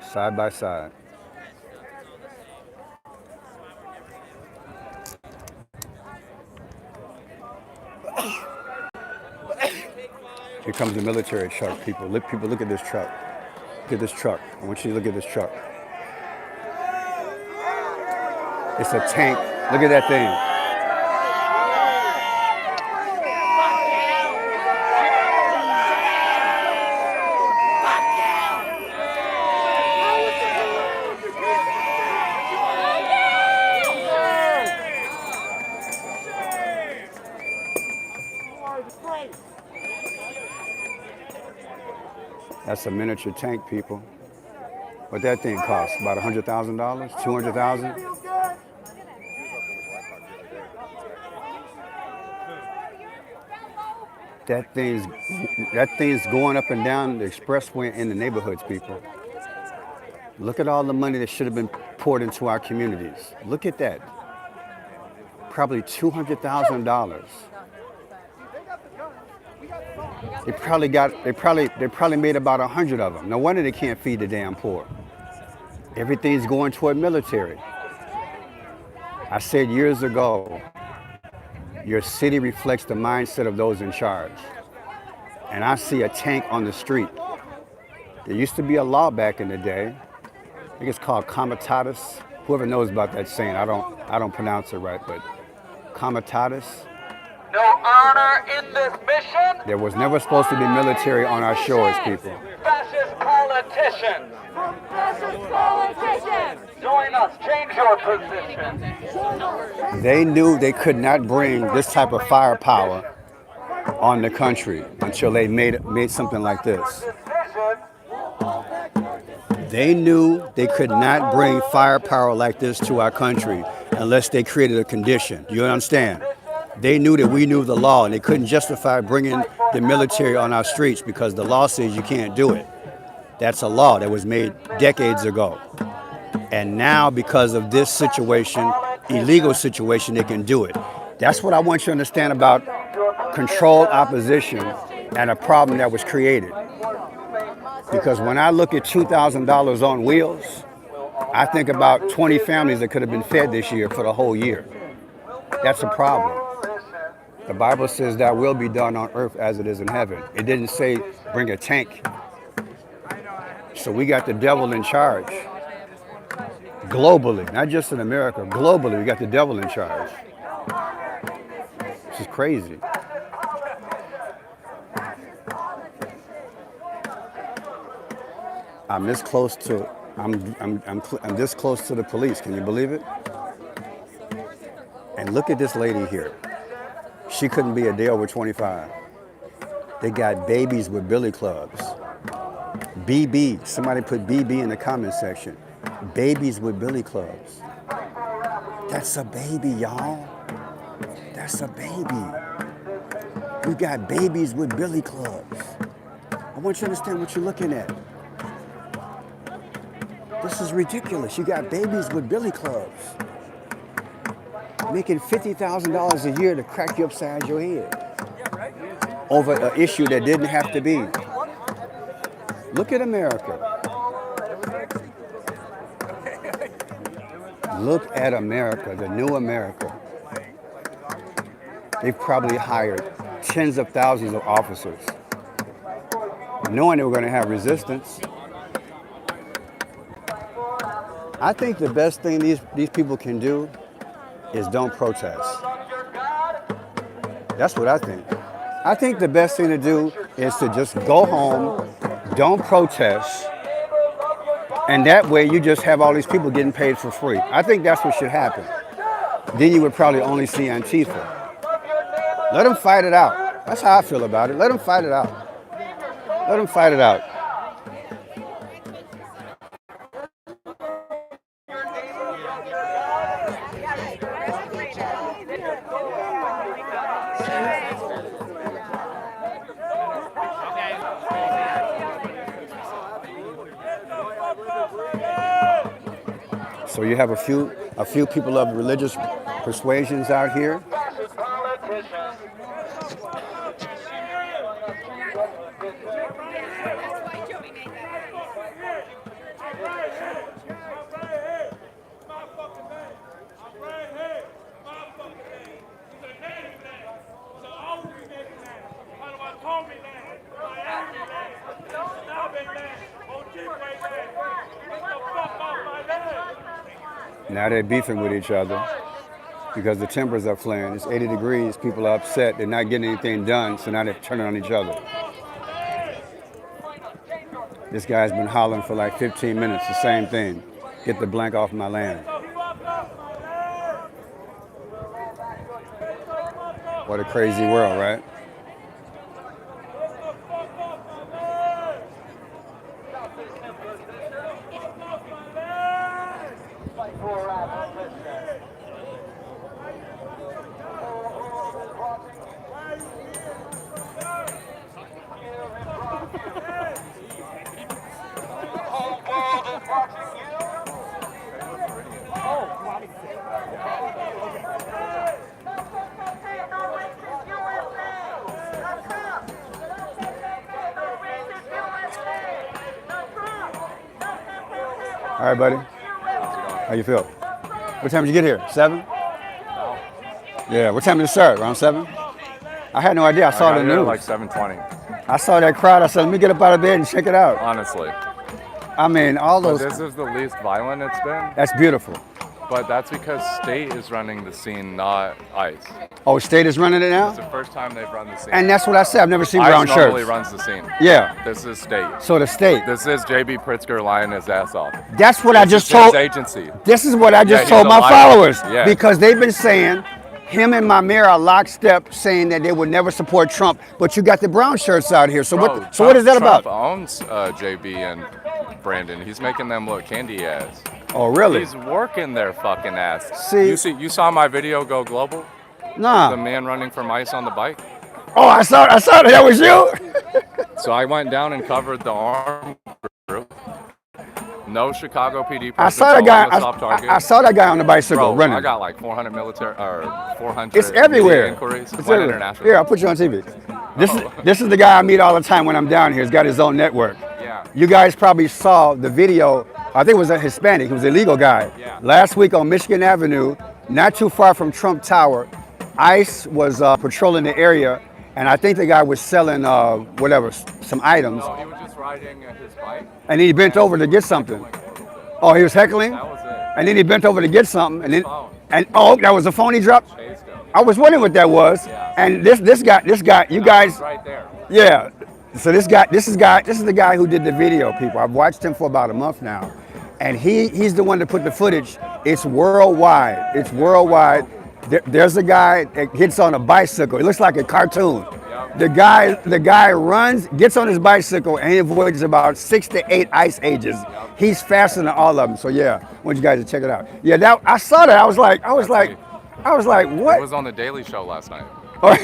side by side. Here comes the military truck, people. Look at this truck. Look at this truck. I want you to look at this truck. It's a tank. Look at that thing. That's a miniature tank, people. What that thing costs? About $100,000? $200,000? That thing's going up and down the expressway in the neighborhoods, people. Look at all the money that should have been poured into our communities. Look at that. Probably $200,000. They probably made about 100 of them. No wonder they can't feed the damn poor. Everything's going toward military. I said years ago, your city reflects the mindset of those in charge. And I see a tank on the street. There used to be a law back in the day. I think it's called comitatus. Whoever knows about that saying, I don't pronounce it right, but comitatus. No honor in this mission. There was never supposed to be military on our shores, people. Fascist politicians. Fascist politicians! Join us. Change your position. They knew they could not bring this type of firepower on the country until they made something like this. They knew they could not bring firepower like this to our country unless they created a condition. You understand? They knew that we knew the law, and they couldn't justify bringing the military on our streets because the law says you can't do it. That's a law that was made decades ago. And now, because of this situation, illegal situation, they can do it. That's what I want you to understand about controlled opposition and a problem that was created. Because when I look at $2,000 on wheels, I think about 20 families that could have been fed this year for the whole year. That's a problem. The Bible says that will be done on earth as it is in heaven. It didn't say bring a tank. So we got the devil in charge. Globally, not just in America, globally, we got the devil in charge. This is crazy. I'm this close to, I'm this close to the police. Can you believe it? And look at this lady here. She couldn't be a day over 25. They got babies with billy clubs. BB, somebody put BB in the comment section. Babies with billy clubs. That's a baby, y'all. That's a baby. We got babies with billy clubs. I want you to understand what you're looking at. This is ridiculous. You got babies with billy clubs. Making $50,000 a year to crack you upside your head. Over an issue that didn't have to be. Look at America. Look at America, the new America. They've probably hired tens of thousands of officers, knowing they were going to have resistance. I think the best thing these people can do is don't protest. That's what I think. I think the best thing to do is to just go home, don't protest, and that way you just have all these people getting paid for free. I think that's what should happen. Then you would probably only see Antifa. Let them fight it out. That's how I feel about it. Let them fight it out. Let them fight it out. So you have a few people of religious persuasions out here. Now they're beefing with each other because the tempers are flaring. It's 80 degrees, people are upset, they're not getting anything done, so now they're turning on each other. This guy's been hollering for like 15 minutes, the same thing. Get the blank off my land. What a crazy world, right? All right, buddy. How you feel? What time did you get here? 7? No. Yeah. What time did it start? Around 7? I had no idea. I saw the news. Like 7:20. I saw that crowd. I said, let me get up out of bed and check it out. Honestly. I mean, all those. But this is the least violent it's been. That's beautiful. But that's because state is running the scene, not ICE. Oh, state is running it now? It's the first time they've run the scene. And that's what I said. I've never seen brown shirts. ICE normally runs the scene. Yeah. This is state. So the state. This is J.B. Pritzker lying his ass off. That's what I just told. His agency. This is what I just told my followers. Yeah. Because they've been saying, him and my mayor are lockstep saying that they would never support Trump. But you got the brown shirts out here. So what is that about? Trump owns J.B. and Brandon. He's making them look candy ass. Oh, really? He's working their fucking ass. See, you saw my video go global? Nah. The man running from ICE on the bike? Oh, I saw that. That was you? So I went down and covered the armed group. No Chicago PD. I saw that guy. I saw that guy on the bicycle running. I got like 400 military or 400. It's everywhere. Inquiries. It's everywhere. International. Here, I'll put you on TV. This is the guy I meet all the time when I'm down here. He's got his own network. Yeah. You guys probably saw the video. I think it was a Hispanic. He was a legal guy. Yeah. Last week on Michigan Avenue, not too far from Trump Tower, ICE was patrolling the area, And I think the guy was selling whatever, some items. No, he was just riding his bike. And he bent over to get something. Oh, he was heckling? That was it. And then he bent over to get something. And oh, that was a phone he dropped? Chased him. I was wondering what that was. Yeah. And this guy, you guys. Right there. Yeah. So this is the guy who did the video, people. I've watched him for about a month now. And he's the one that put the footage. It's worldwide. It's worldwide. There's a guy that gets on a bicycle. It looks like a cartoon. The guy runs, gets on his bicycle, and he avoids about 6 to 8 ice ages. He's faster than all of them. So yeah, I want you guys to check it out. Yeah, I saw that. I was like, what? It was on the Daily Show last night. Oh.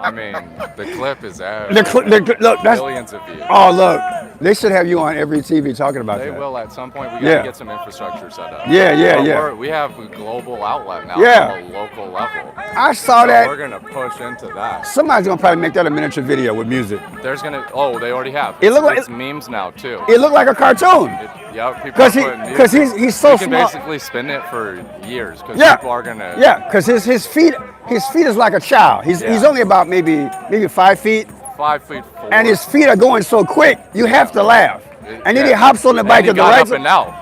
I mean, the clip is out. Look, that's Millions of views. Oh, look, they should have you on every TV talking about They that. will at some point. We got to get some infrastructure set up. Yeah. We have a global outlet now Yeah. from a local level. I saw So that. We're going to push into that. Somebody's gonna probably make that a miniature video with music. There's going to, they already have. It look like- it's memes now, too. It looked like a cartoon. Yeah, people Because he's so we can small. basically spin it for years because Yeah. people are going to. Yeah, because his feet is like a child. He's only about maybe 5 feet. 5 feet 4. And his feet are going so quick, you have to laugh. And then he Yeah. hops on the bike And at he the got right up and out.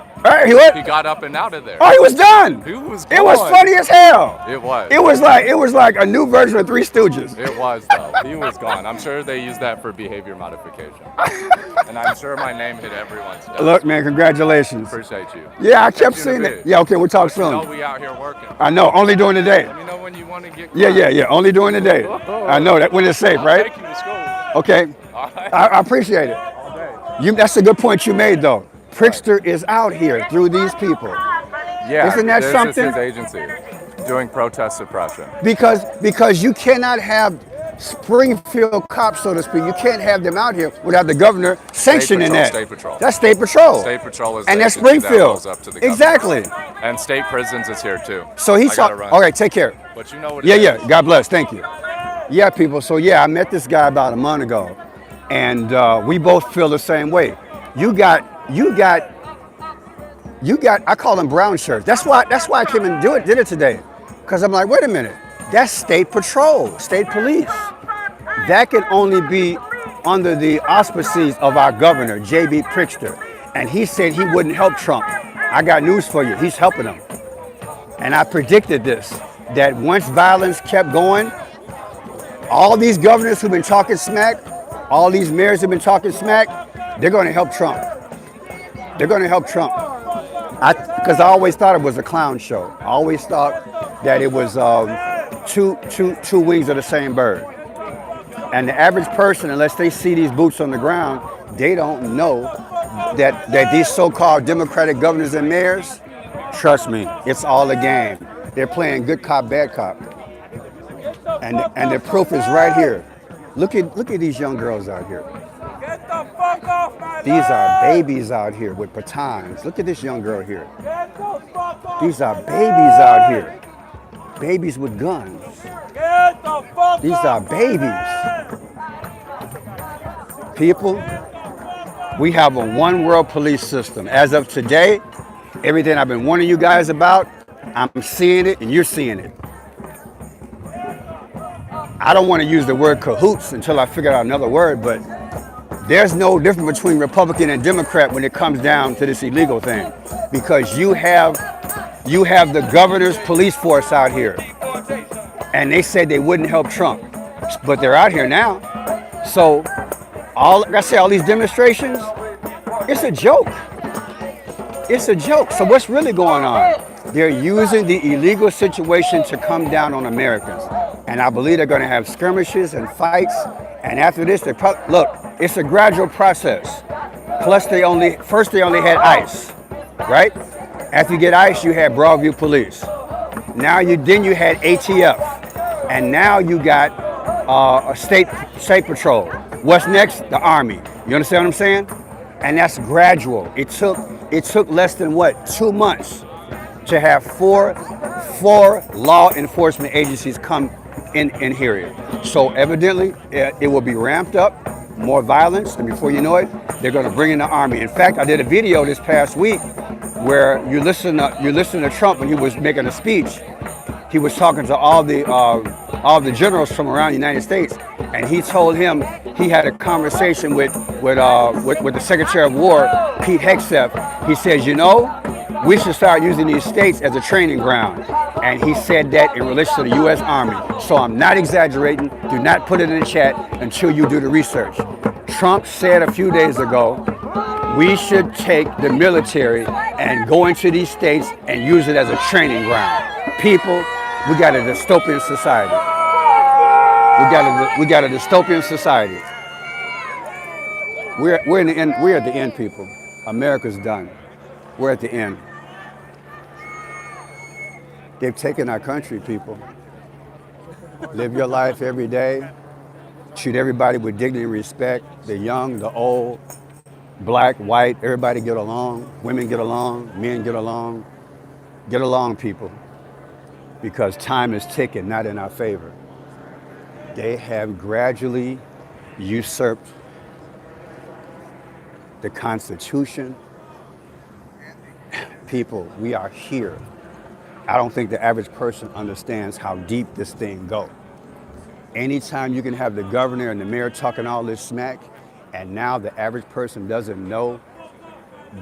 He what? He got up and out of there. Oh, he was done. He was It was gone. funny as hell. It was. It was like a new version of Three Stooges. It was, though. He was gone. I'm sure they used that for behavior modification. And I'm sure my name hit everyone's desk. Look, man, congratulations. Appreciate you. Yeah, I kept Catch you in a seeing bit. it. Yeah, okay, we'll talk soon. You know we out here working. I know, only during the day. Let me know when you want to get Yeah, only during the day. I know that when it's safe, I'll right? take you to school. Okay, All right. I appreciate it. That's a good point you made, though. Prickster is out here through these people. Yeah, Isn't that this something? is his agency doing protest suppression. Because you cannot have Springfield cops, so to speak. You can't have them out here without the governor sanctioning that. State Patrol. That's State Patrol. State Patrol is and the that's agency that Springfield. goes up to the governor. Exactly. And state prisons is here too. So he I saw. gotta run. Okay, take care. But you know what? Yeah. God bless. Thank you. Yeah, people. So yeah, I met this guy about a month ago, and we both feel the same way. You got. I call them brown shirts. That's why I came and did it today, because I'm like, wait a minute, that's State Patrol, State Police. That can only be under the auspices of our governor, J.B. Prickster, and he said he wouldn't help Trump. I got news for you. He's helping him, and I predicted this, that once violence kept going, all these governors who've been talking smack, all these mayors who've been talking smack, they're going to help Trump. They're going to help Trump. Because I always thought it was a clown show. I always thought that it was two wings of the same bird. And the average person, unless they see these boots on the ground, they don't know that these so-called Democratic governors and mayors, trust me, it's all a game. They're playing good cop, bad cop. And the proof is right here. Look at these young girls out here. Get the fuck off my These are babies out here with batons. Look at this young girl here. Get the fuck off. These are babies out here. Babies with guns. Get the fuck These are babies. People, we have a one world police system. As of today, everything I've been warning you guys about, I'm seeing it and you're seeing it. I don't want to use the word cahoots until I figure out another word, but there's no difference between Republican and Democrat when it comes down to this illegal thing, because you have the governor's police force out here, and they said they wouldn't help Trump, but they're out here now. So like I say, all these demonstrations, it's a joke. It's a joke. So what's really going on? They're using the illegal situation to come down on Americans. And I believe they're going to have skirmishes and fights. And after this, look, it's a gradual process. Plus, first they only had ICE, right? After you get ICE, you had Broadview Police. Then you had ATF. And now you got a state patrol. What's next? The Army. You understand what I'm saying? And that's gradual. It took less than 2 months to have four law enforcement agencies come in here. So evidently, it will be ramped up, more violence, and before you know it, they're going to bring in the Army. In fact, I did a video this past week where you listen to Trump when he was making a speech. He was talking to all the generals from around the United States, and he told him he had a conversation with the Secretary of War, Pete Hegseth. He says, you know, we should start using these states as a training ground. And he said that in relation to the U.S. Army. So I'm not exaggerating. Do not put it in the chat until you do the research. Trump said a few days ago, we should take the military and go into these states and use it as a training ground. People, we got a dystopian society. We got a dystopian society. We're in the end. We're at the end, people. America's done. We're at the end. They've taken our country, people. Live your life every day. Treat everybody with dignity and respect. The young, the old, black, white, everybody get along. Women get along, men get along. Get along, people. Because time is ticking, not in our favor. They have gradually usurped the Constitution. People, we are here. I don't think the average person understands how deep this thing goes. Anytime you can have the governor and the mayor talking all this smack, and now the average person doesn't know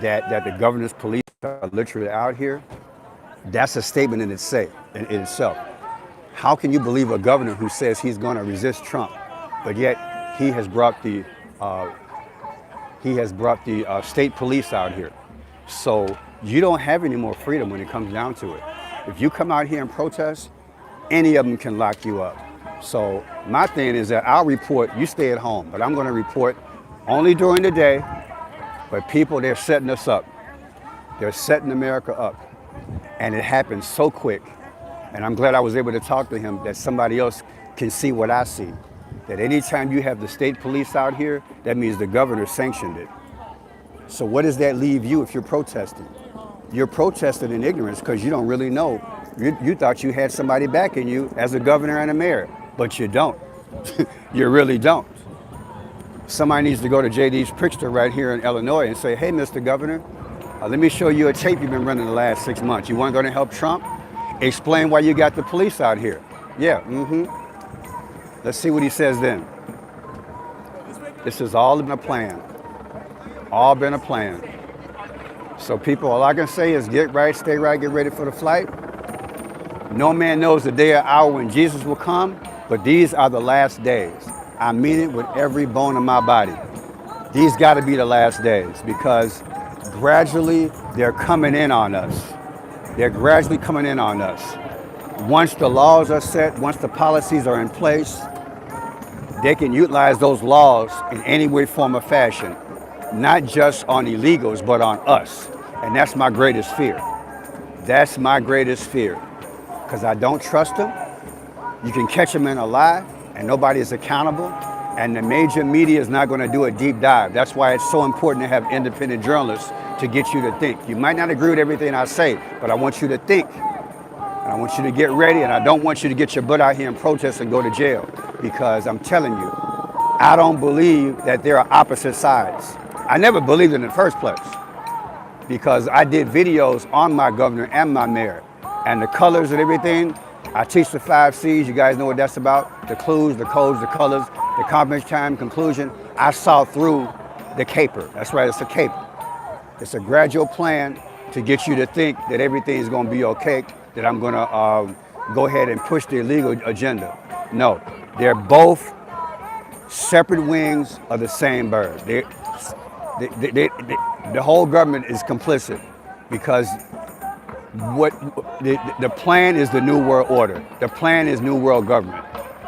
that the governor's police are literally out here, that's a statement in itself. How can you believe a governor who says he's going to resist Trump, but yet he has brought the state police out here? So you don't have any more freedom when it comes down to it. If you come out here and protest, any of them can lock you up. So my thing is that I'll report, you stay at home, but I'm going to report only during the day. But people, they're setting us up. They're setting America up. And it happens so quick. And I'm glad I was able to talk to him that somebody else can see what I see. That anytime you have the state police out here, that means the governor sanctioned it. So what does that leave you if you're protesting? You're protesting in ignorance because you don't really know. You thought you had somebody backing you as a governor and a mayor, but you don't. You really don't. Somebody needs to go to JD's Prickster right here in Illinois and say, hey, Mr. Governor, let me show you a tape you've been running the last 6 months. You want to go to help Trump? Explain why you got the police out here. Yeah, Let's see what he says then. This has all been a plan. All been a plan. So people, all I can say is get right, stay right, get ready for the flight. No man knows the day or hour when Jesus will come, but these are the last days. I mean it with every bone in my body. These got to be the last days because gradually they're coming in on us. They're gradually coming in on us. Once the laws are set, once the policies are in place, they can utilize those laws in any way, form, or fashion. Not just on illegals, but on us. And that's my greatest fear. That's my greatest fear. Because I don't trust them. You can catch them in a lie, and nobody is accountable. And the major media is not going to do a deep dive. That's why it's so important to have independent journalists to get you to think. You might not agree with everything I say, but I want you to think. And I want you to get ready, and I don't want you to get your butt out here and protest and go to jail. Because I'm telling you, I don't believe that there are opposite sides. I never believed it in the first place because I did videos on my governor and my mayor and the colors and everything. I teach the 5 C's. You guys know what that's about. The clues, the codes, the colors, the confidence, time, conclusion. I saw through the caper. That's right, it's a caper. It's a gradual plan to get you to think that everything is going to be okay, that I'm going to go ahead and push the illegal agenda. No, they're both separate wings of the same bird. The whole government is complicit because the plan is the New World Order. The plan is New World Government.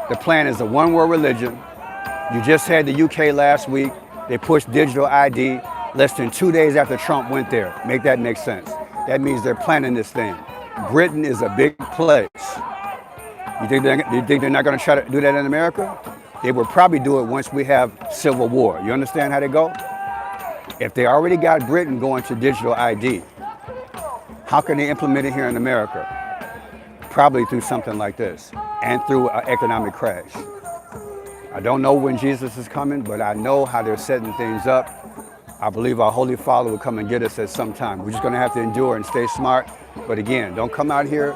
The plan is a one world religion. You just had the UK last week. They pushed digital ID less than 2 days after Trump went there. Make that make sense. That means they're planning this thing. Britain is a big place. You think they're not going to try to do that in America? They will probably do it once we have civil war. You understand how they go? If they already got Britain going to digital ID, how can they implement it here in America? Probably through something like this and through an economic crash. I don't know when Jesus is coming, but I know how they're setting things up. I believe our Holy Father will come and get us at some time. We're just going to have to endure and stay smart. But again, don't come out here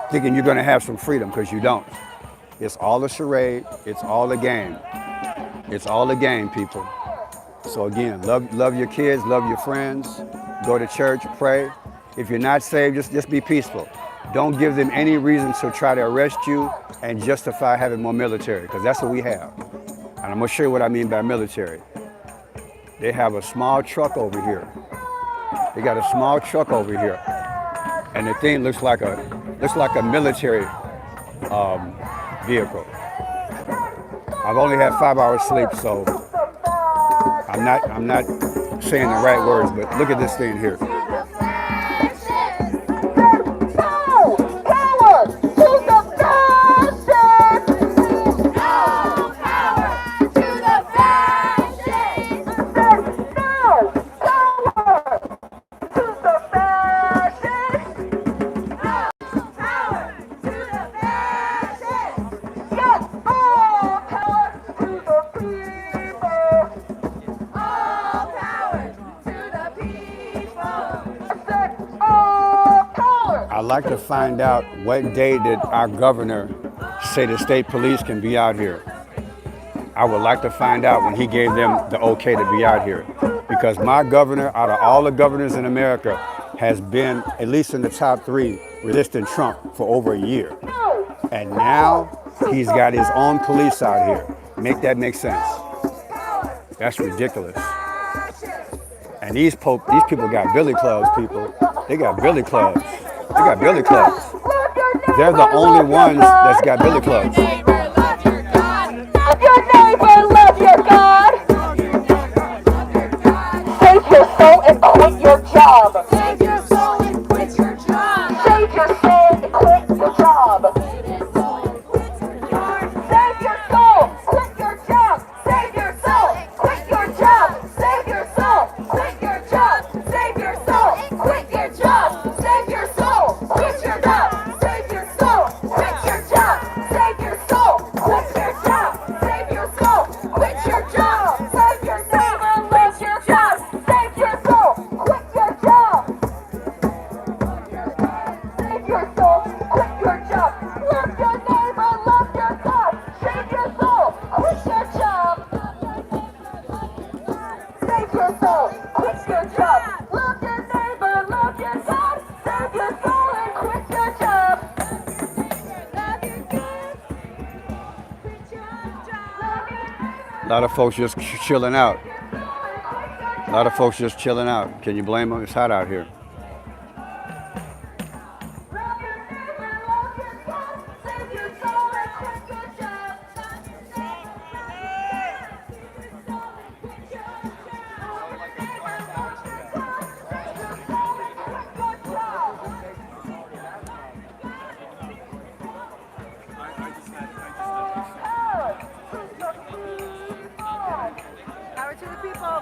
thinking you're going to have some freedom because you don't. It's all a charade. It's all a game. It's all a game, people. So again, love your kids, love your friends, go to church, pray. If you're not saved, just be peaceful. Don't give them any reason to try to arrest you and justify having more military, because that's what we have. And I'm gonna show you what I mean by military. They have a small truck over here. They got a small truck over here, and the thing looks like a military vehicle. I've only had 5 hours sleep, so I'm not saying the right words, but look at this thing here. I'd like to find out what day did our governor say the state police can be out here. I would like to find out when he gave them the okay to be out here. Because my governor, out of all the governors in America, has been, at least in the top 3, resisting Trump for over a year. And now he's got his own police out here. Make that make sense. That's ridiculous. And these people got billy clubs, people. They got billy clubs. They got billy clubs. They're the only ones that's got billy clubs. Love your neighbor, love your God. Save your soul and quit your job. Save your soul and quit your job. Save your soul and quit your job. Save your soul, quit your job. Save your soul, quit your job. Save your soul, quit your job. Save your soul, quit your job. Save your soul, quit your job. Save your soul, quit your job. Save your soul, quit your job. Save your soul, quit your job. Save your neighbor, love your job. Save your soul, quit your job. Save your soul, quit your job. Love your neighbor, love your God. Save your soul, quit your job. Save your soul, quit your job. Love your neighbor, love your God. Save your soul and quit your job. Love your God. Quit your job. A lot of folks just chilling out. A lot of folks just chilling out. Can you blame them? It's hot out here. Love your neighbor, love your God. Save your soul and quit your job. Power to the people.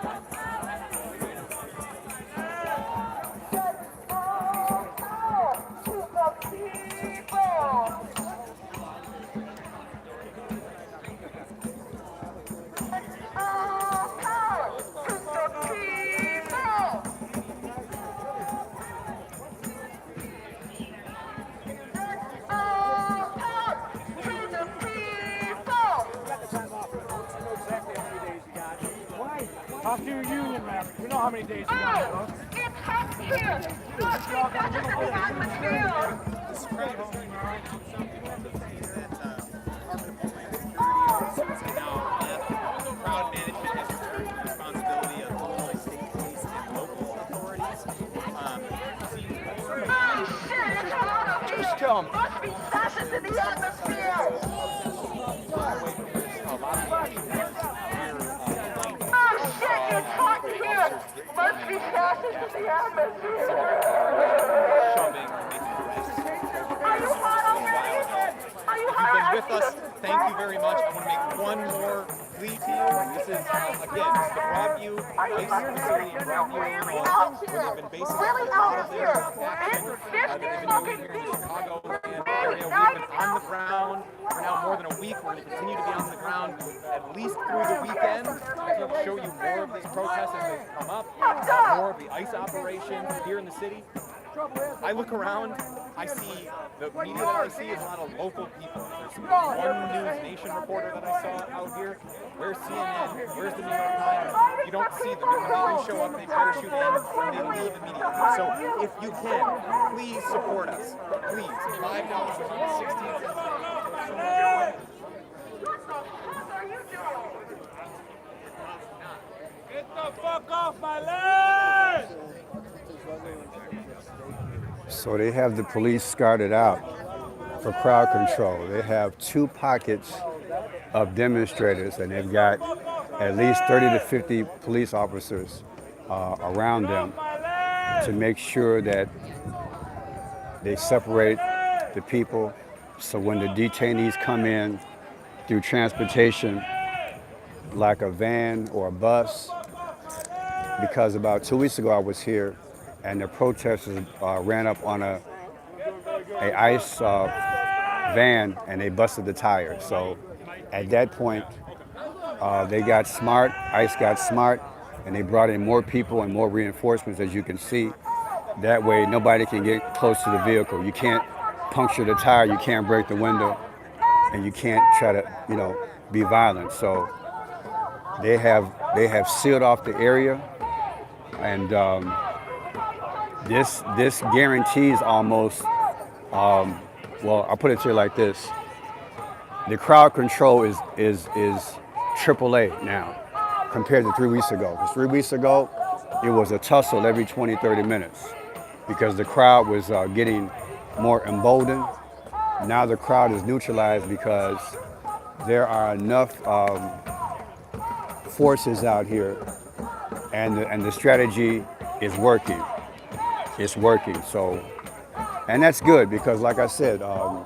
Talk to your union members. We know how many days you got, folks. It's hot here. Must be better than the atmosphere. Crowd management has returned to the responsibility of all state, police, and local authorities. Shit, it's hot up here. Just kill 'em. Must be gases in the atmosphere. Shit, it's hot here. Must be gases in the atmosphere. Are you hot already? Are you hot? You've been with us. Thank you very much. I want to make one more plea to you. This is, again, this is the BROADVIEW ICE facility in BROADVIEW, Illinois, where they've been basing Really a lot out of here. their action. It's They've 50 been fucking doing here in deep. Chicago and area. We've been on the ground for now more than a week. We're going to continue to be on the ground at least through the weekend. We'll show you more of these protests as they come up, more of the ICE operations here in the city. I look around, I see the media that I see is a lot of local people. There's one News Nation reporter that I saw out here. Where's CNN? Where's the New York Times? You don't see them. When they do show up, they parachute in and they leave immediately. So if you can, please support us. Please. $5 16 cents. Get the fuck off my land! So they have the police scattered out for crowd control. They have 2 pockets of demonstrators, and they've got at least 30 to 50 police officers around them to make sure that they separate the people. So when the detainees come in through transportation, like a van or a bus, because about 2 weeks ago I was here and the protesters ran up on a ICE van and they busted the tire. So at that point, they got smart, ICE got smart, and they brought in more people and more reinforcements, as you can see. That way nobody can get close to the vehicle. You can't puncture the tire, you can't break the window, and you can't try to, be violent. So they have sealed off the area, and this guarantees almost, well, I'll put it to you like this. The crowd control is AAA now compared to 3 weeks ago. Because 3 weeks ago, it was a tussle every 20, 30 minutes because the crowd was getting more emboldened. Now the crowd is neutralized because there are enough forces out here, and the strategy is working. It's working. So, and that's good because, like I said, a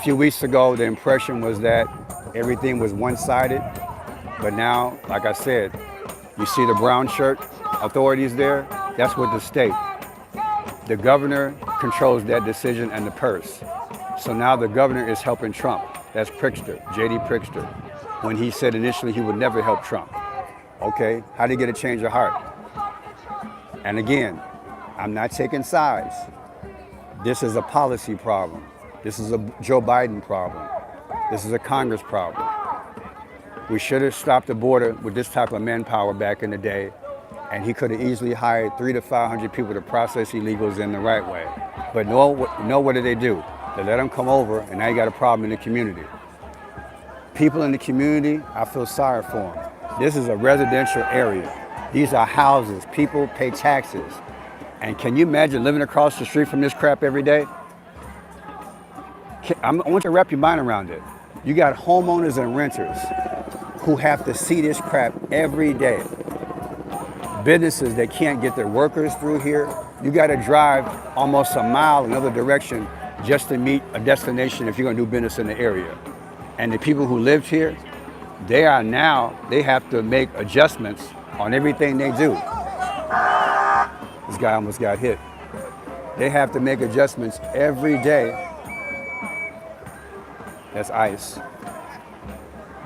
few weeks ago the impression was that everything was one-sided, but now, like I said, you see the brown shirt authorities there. That's with the state. The governor controls that decision and the purse. So now the governor is helping Trump. That's Pritzker, J.D. Pritzker, when he said initially he would never help Trump. Okay, how did he get a change of heart? And again, I'm not taking sides. This is a policy problem. This is a Joe Biden problem. This is a Congress problem. We should have stopped the border with this type of manpower back in the day, and he could have easily hired 300 to 500 people to process illegals in the right way. But no, what did they do? They let them come over, and now you got a problem in the community. People in the community, I feel sorry for them. This is a residential area. These are houses. People pay taxes. And can you imagine living across the street from this crap every day? I want you to wrap your mind around it. You got homeowners and renters who have to see this crap every day. Businesses that can't get their workers through here. You got to drive almost a mile another direction just to meet a destination if you're going to do business in the area. And the people who lived here, they have to make adjustments on everything they do. This guy almost got hit. They have to make adjustments every day. That's ICE.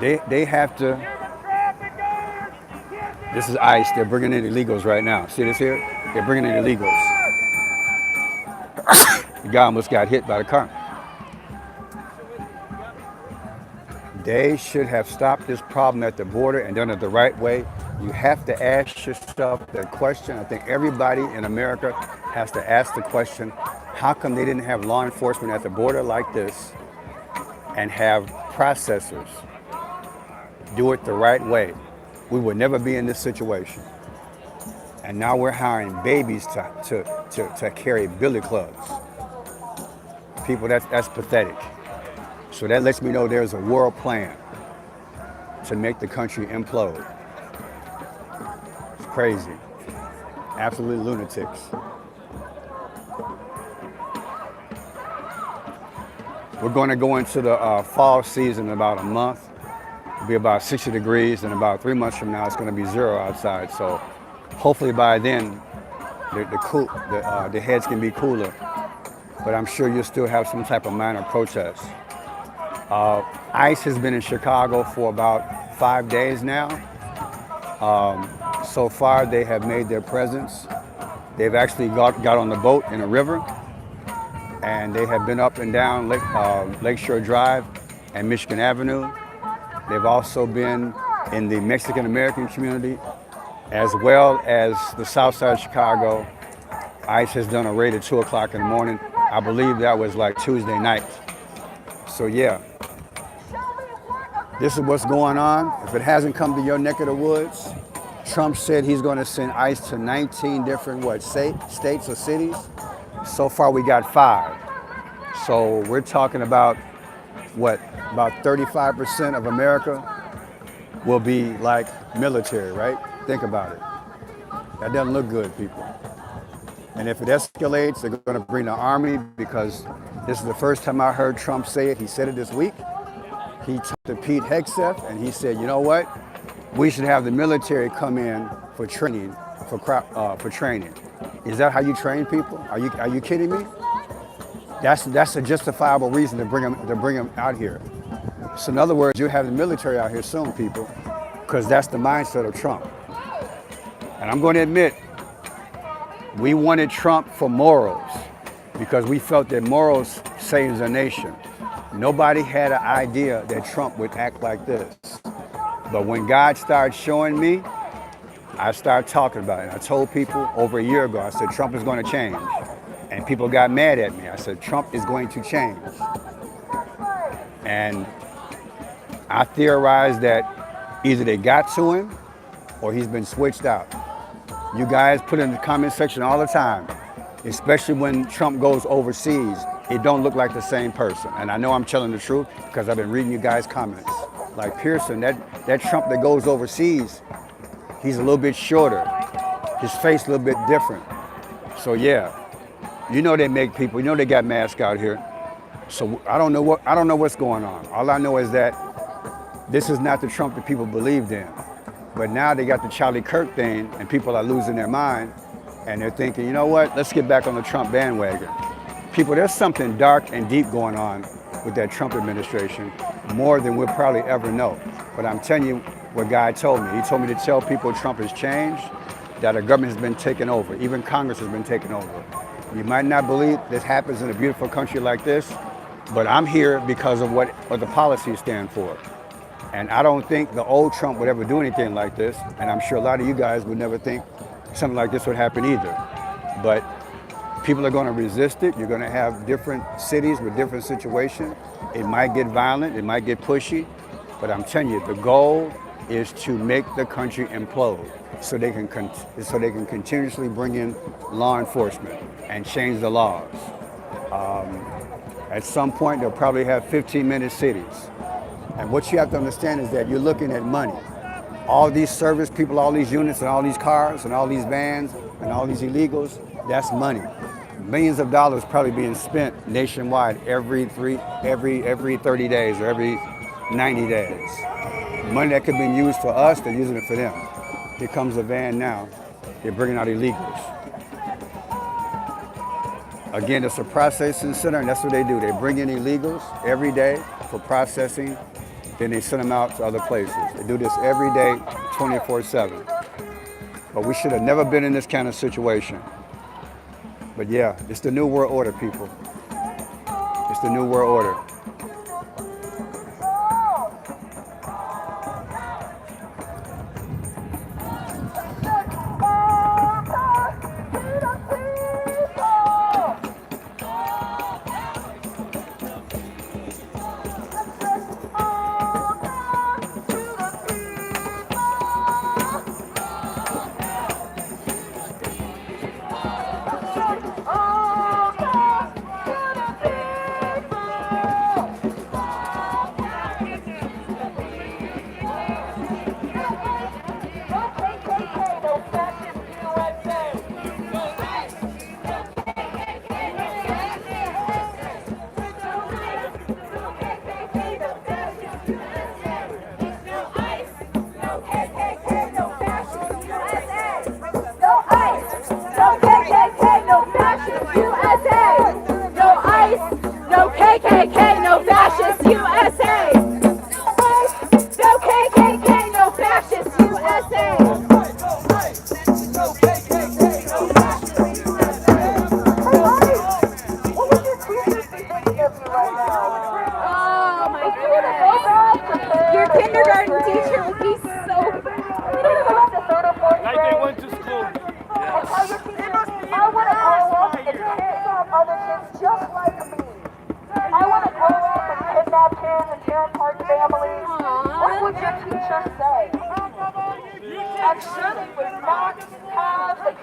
They have to. This is ICE. They're bringing in illegals right now. See this here? They're bringing in illegals. The guy almost got hit by the car. They should have stopped this problem at the border and done it the right way. You have to ask yourself that question. I think everybody in America has to ask the question, how come they didn't have law enforcement at the border like this and have processors do it the right way? We would never be in this situation. And now we're hiring babies to carry billy clubs. People, that's pathetic. So that lets me know there's a world plan to make the country implode. It's crazy. Absolutely lunatics. We're going to go into the fall season in about a month. It'll be about 60 degrees, and about 3 months from now, it's going to be 0 outside. So hopefully by then, the heads can be cooler. But I'm sure you'll still have some type of minor protest. ICE has been in Chicago for about 5 days now. So far, they have made their presence They've actually got on the boat in a river, and they have been up and down Lakeshore Drive and Michigan Avenue. They've also been in the Mexican American community, as well as the south side of Chicago. ICE has done a raid at 2 o'clock in the morning. I believe that was like Tuesday night. So yeah, this is what's going on. If it hasn't come to your neck of the woods, Trump said he's going to send ICE to 19 different states or cities. So far we got 5. So we're talking about about 35% of America will be like military, right? Think about it. That doesn't look good, people. And if it escalates, they're going to bring the army, because this is the first time I heard Trump say it. He said it this week. He talked to Pete Hegseth, and he said, you know what? We should have the military come in for training, for training. Is that how you train people? Are you kidding me? That's a justifiable reason to bring them out here. So in other words, you have the military out here soon, people, because that's the mindset of Trump. And I'm going to admit, we wanted Trump for morals, because we felt that morals saves a nation. Nobody had an idea that Trump would act like this. But when God started showing me, I started talking about it. I told people over a year ago, I said, Trump is going to change. And people got mad at me. I said, Trump is going to change. And I theorized that either they got to him or he's been switched out. You guys put in the comment section all the time, especially when Trump goes overseas, it don't look like the same person. And I know I'm telling the truth because I've been reading you guys' comments. Like Pearson, that Trump that goes overseas, he's a little bit shorter. His face a little bit different. So yeah, you know they make people, you know they got masks out here. So I don't know what's going on. All I know is that this is not the Trump that people believed in. But now they got the Charlie Kirk thing, and people are losing their mind, and they're thinking, you know what, let's get back on the Trump bandwagon. People, there's something dark and deep going on with that Trump administration, more than we'll probably ever know. But I'm telling you what God told me. He told me to tell people Trump has changed, that our government has been taken over, even Congress has been taken over. You might not believe this happens in a beautiful country like this, but I'm here because of what the policies stand for. And I don't think the old Trump would ever do anything like this. And I'm sure a lot of you guys would never think something like this would happen either. But people are going to resist it. You're going to have different cities with different situations. It might get violent. It might get pushy. But I'm telling you, the goal is to make the country implode so they can continuously bring in law enforcement and change the laws. At some point, they'll probably have 15-minute cities. And what you have to understand is that you're looking at money. All these service people, all these units and all these cars and all these vans and all these illegals, that's money. Millions of dollars probably being spent nationwide every 30 days or every 90 days. Money that could be used for us, they're using it for them. Here comes a van now. They're bringing out illegals. Again, it's a processing center, and that's what they do. They bring in illegals every day for processing. Then they send them out to other places. They do this every day, 24/7. But we should have never been in this kind of situation. But yeah, it's the new world order, people. It's the new world order.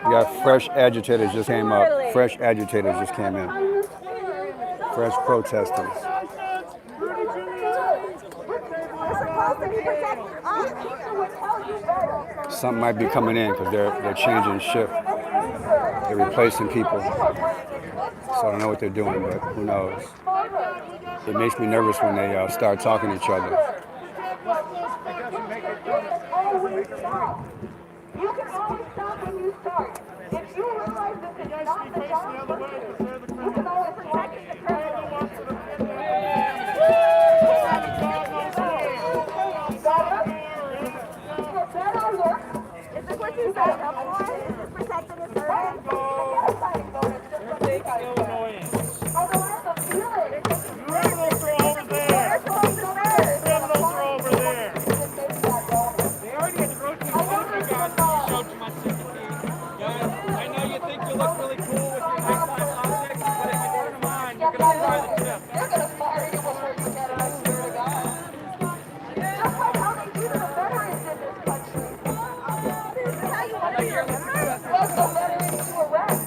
You got fresh agitators just came up. Fresh agitators just came in. Fresh protesters. Something might be coming in because they're changing shift. They're replacing people. So I don't know what they're doing, but who knows? It makes me nervous when they start talking to each other. You can always stop when you start. If you realize this is not the job, you can always protect the president. Is this what you signed up for? Protecting the president? Otherwise, the feeling. Criminals are over there. Criminals are over there. They already had the road team guys showed you my sympathy. Guys, I know you think you look really cool with your nighttime optics, but if you turn them on, you're going to fry the chip. They're going to fire you before you get it, I swear to God. Just like how they do to the veterans in this country. This is how you want to be remembered. Let the veterans to arrest.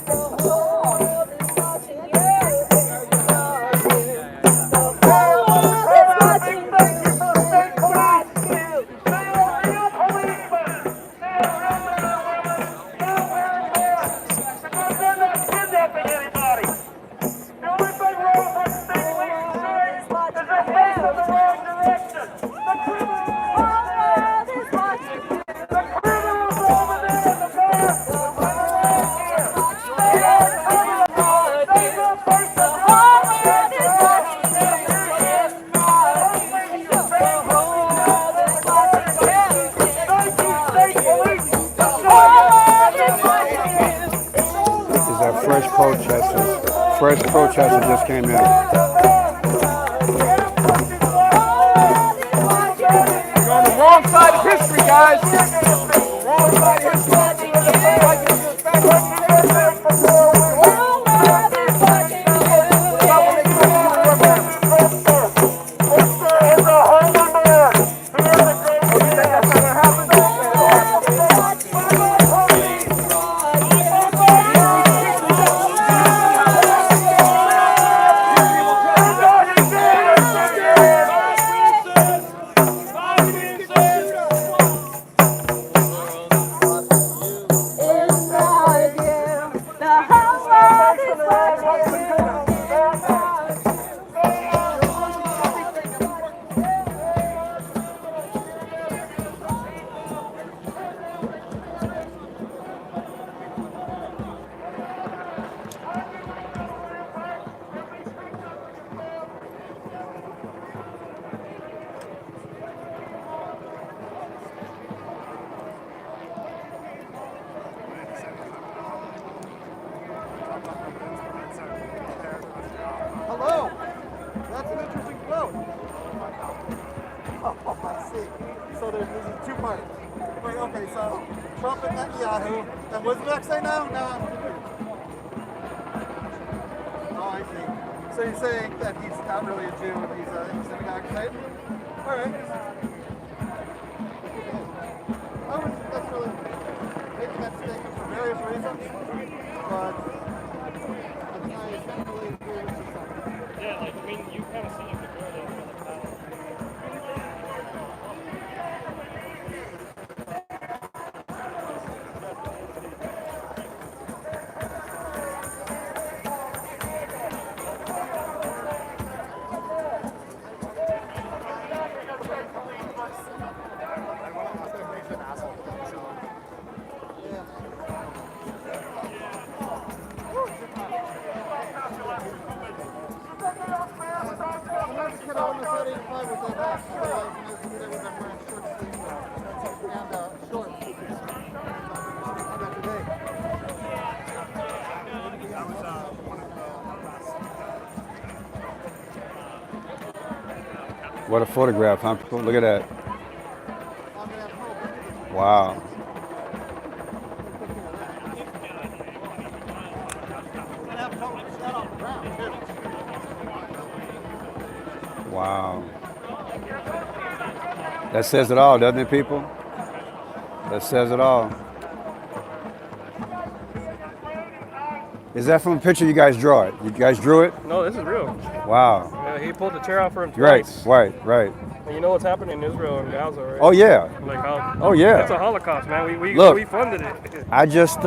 Fresh protesters just came in. You're on the wrong side of history, guys. Wrong side of history. Hello. That's an interesting quote. Oh, I see. So there's two parts. Wait, okay, so Trump and Netanyahu. And what's the next thing now? Oh, I see. So you're saying that he's not really a Jew and he's a synagogue type? All right. That's really making that statement for various reasons, but I can't really agree with you. Yeah, like, I mean, you kind of seem like the girl that was What a photograph, huh? Look at that. Wow. Wow. That says it all, doesn't it, people? That says it all. Is that from a picture you guys draw it? You guys drew it? No, this is real. Wow. Yeah, he pulled the chair out for him Right, twice. right. And you know what's happening in Israel and Gaza, right? Oh yeah. Like how? Oh yeah. It's a Holocaust, man. We Look, funded it. I just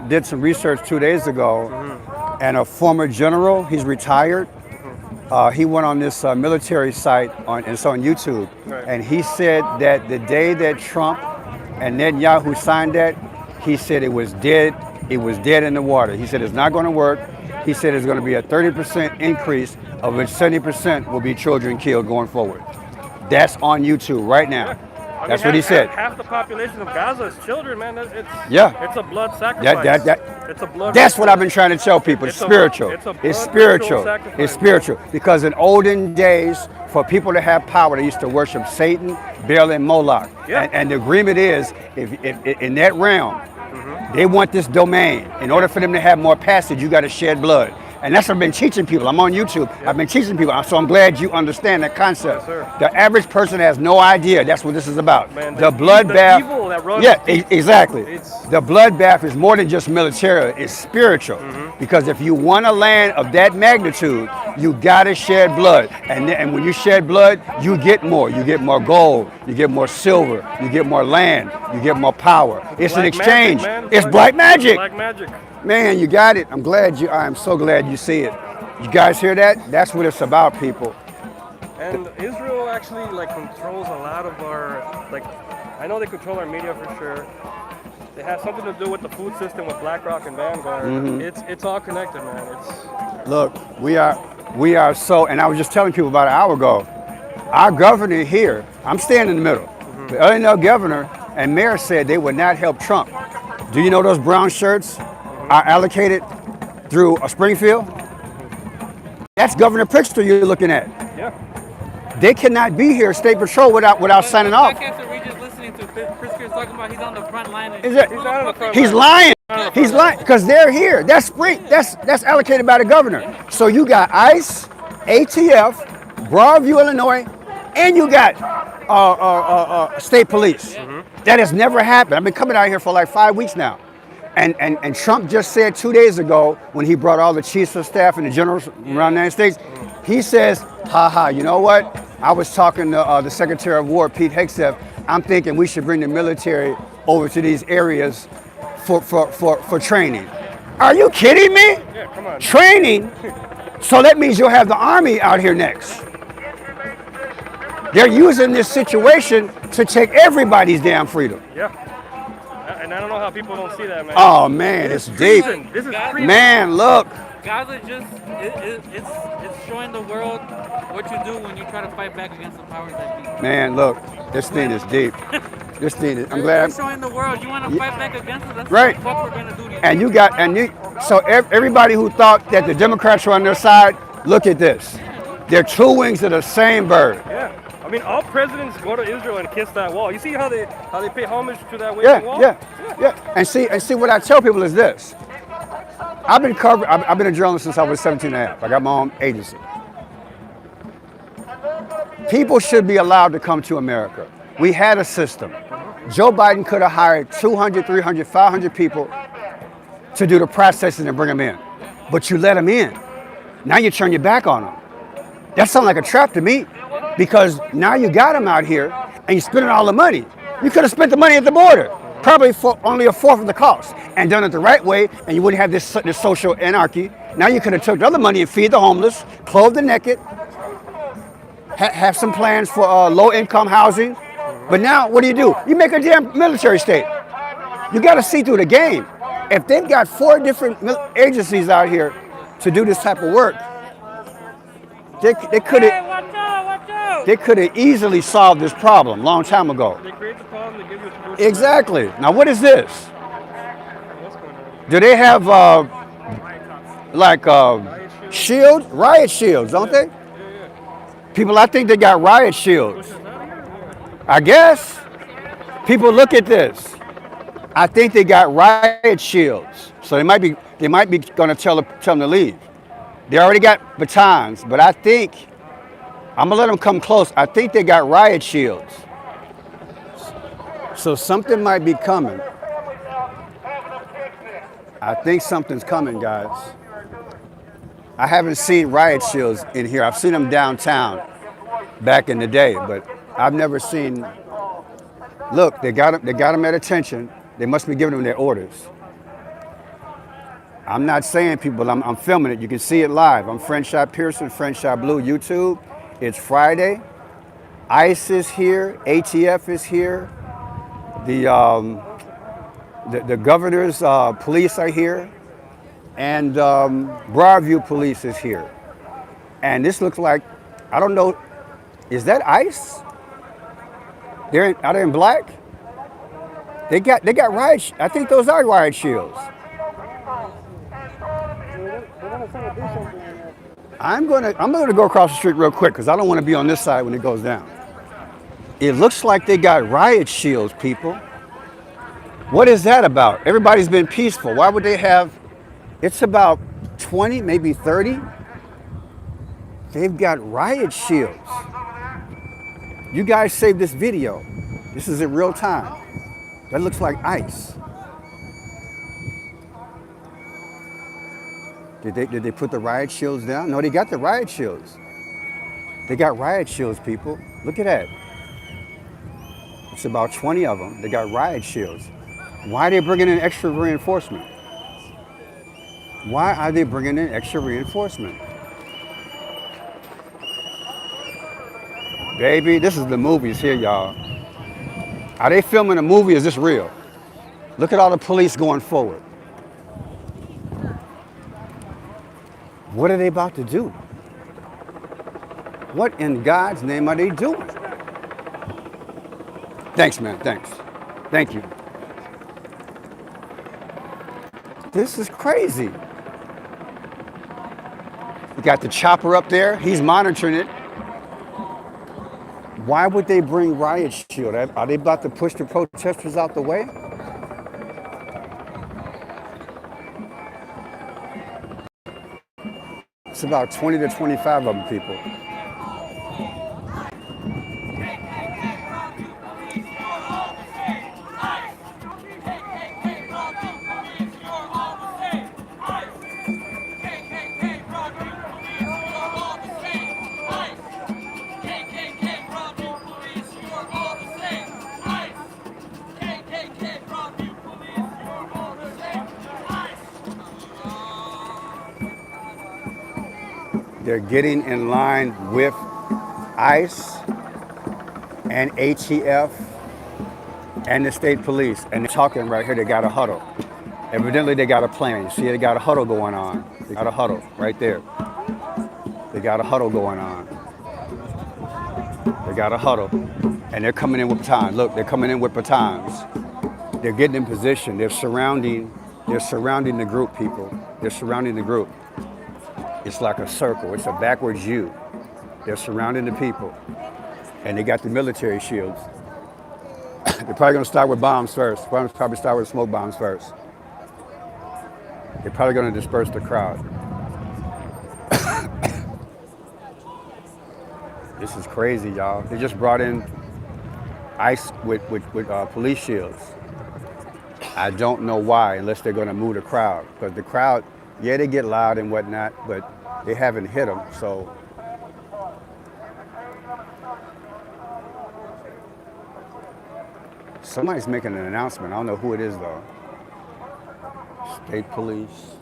did some research 2 days ago, and a former general, he's retired. He went on this military site it's on YouTube, and he said that the day that Trump and Netanyahu signed that, he said it was dead. It was dead in the water. He said it's not going to work. He said it's going to be a 30% increase, of which 70% will be children killed going forward. That's on YouTube right now. That's what he said. Half the population of Gaza is children, man. It's a blood sacrifice. It's a blood. That's what I've been trying to tell people. It's spiritual. It's spiritual. It's spiritual. Because in olden days, for people to have power, they used to worship Satan, Baal, and Moloch. Yeah. And the agreement is, if in that realm, they want this domain. In order for them to have more passage, you got to shed blood. And that's what I've been teaching people. I'm on YouTube. I've been teaching people. So I'm glad you understand that concept. Yes, the average person has no idea. That's what this is about. Man, the bloodbath. Evil that runs Exactly. The bloodbath is more than just military. It's spiritual. Because if you want a land of that magnitude, you got to shed blood. And when you shed blood, you get more. You get more gold. You get more silver. You get more land. You get more power. It's an exchange. It's black magic. Black magic. Man, you got it. I am so glad you see it. You guys hear that? That's what it's about, people. And Israel actually controls a lot of our, I know they control our media for sure. They have something to do with the food system with BlackRock and Vanguard. It's all connected, man. Look, we are so, and I was just telling people about an hour ago, our governor here, I'm staying in the middle. The Illinois governor and mayor said they would not help Trump. Do you know those brown shirts are allocated through Springfield? That's Governor Pritzker you're looking at. Yeah. They cannot be here, State Patrol, without signing off. We're just listening to Pritzker's talking about he's on the front line. He's lying. He's lying because they're here. That's allocated by the governor. So you got ICE, ATF, BROADVIEW, Illinois, and you got state police. That has never happened. I've been coming out here for like 5 weeks now. And Trump just said 2 days ago when he brought all the chiefs of staff and the generals around the United States, he says, you know what? I was talking to the Secretary of War, Pete Hegseth. I'm thinking we should bring the military over to these areas for training. Are you kidding me? Yeah, come on. Training? So that means you'll have the army out here next. They're using this situation to take everybody's damn freedom. Yeah. And I don't know how people don't see that, man. Oh man, it's deep. This is man, look. Gaza it's showing the world what you do when you try to fight back against the powers that be. Man, look, this thing is deep. This thing is. I'm glad. You're showing the world you want to fight back against us. That's right. what we're gonna do to you. And so everybody who thought that the Democrats were on their side, look at this. They're two wings of the same bird. Yeah. I mean, all presidents go to Israel and kiss that wall. You see how they pay homage to that waiting wall? Yeah. And see what I tell people is this. I've been a journalist since I was 17 and a half. I got my own agency. People should be allowed to come to America. We had a system. Joe Biden could have hired 200, 300, 500 people to do the processing and bring them in. But you let them in. Now you turn your back on them. That sounds like a trap to me. Because now you got them out here and you're spending all the money. You could have spent the money at the border, probably for only a fourth of the cost, and done it the right way, and you wouldn't have this social anarchy. Now you could have took the other money and feed the homeless, clothe the naked, have some plans for low-income housing. But now, what do? You make a damn military state. You got to see through the game. If they've got 4 different agencies out here to do this type of work, they could have easily solved this problem a long time ago. They create the problem, they give you a solution. Exactly. Now, what is this? Do they have shields? Riot shields, don't they? People, I think they got riot shields. I guess. People, look at this. I think they got riot shields. So they might be going to tell them to leave. They already got batons, but I think, I'm going to let them come close. I think they got riot shields. So something might be coming. I think something's coming, guys. I haven't seen riot shields in here. I've seen them downtown back in the day, but I've never seen. Look, they got them at attention. They must be giving them their orders. I'm not saying people, I'm filming it. You can see it live. I'm Franchot Pearson, Franchot Blue, YouTube. It's Friday. ICE is here. ATF is here. The governor's police are here. And Broadview police is here. And this looks like, I don't know, is that ICE? Are they in black? They got riot, I think those are riot shields. I'm gonna go across the street real quick because I don't want to be on this side when it goes down. It looks like they got riot shields, people. What is that about? Everybody's been peaceful. Why would they have? It's about 20, maybe 30. They've got riot shields. You guys saved this video. This is in real time. That looks like ICE. Did they put the riot shields down? No, they got the riot shields. They got riot shields, people. Look at that. It's about 20 of them. They got riot shields. Why are they bringing in extra reinforcement? Why are they bringing in extra reinforcement? Baby, this is the movies here, y'all. Are they filming a movie or is this real? Look at all the police going forward. What are they about to do? What in God's name are they doing? Thanks, man, thanks. Thank you. This is crazy. You got the chopper up there. He's monitoring it. Why would they bring riot shield? Are they about to push the protesters out the way? It's about 20 to 25 of them, people. They're getting in line with ICE and ATF and the state police. And they're talking right here, they got a huddle. Evidently they got a plan. You see, they got a huddle going on. They got a huddle right there. They got a huddle going on. They got a huddle. And they're coming in with batons. Look, they're coming in with batons. They're getting in position. They're surrounding the group, people. They're surrounding the group. It's like a circle. It's a backwards U. They're surrounding the people. And they got the military shields. They're probably going to start with bombs first. Probably start with smoke bombs first. They're probably going to disperse the crowd. This is crazy, y'all. They just brought in ICE with police shields. I don't know why, unless they're going to move the crowd. Because the crowd, yeah, they get loud and whatnot, but they haven't hit them, so. Somebody's making an announcement. I don't know who it is, though. State police.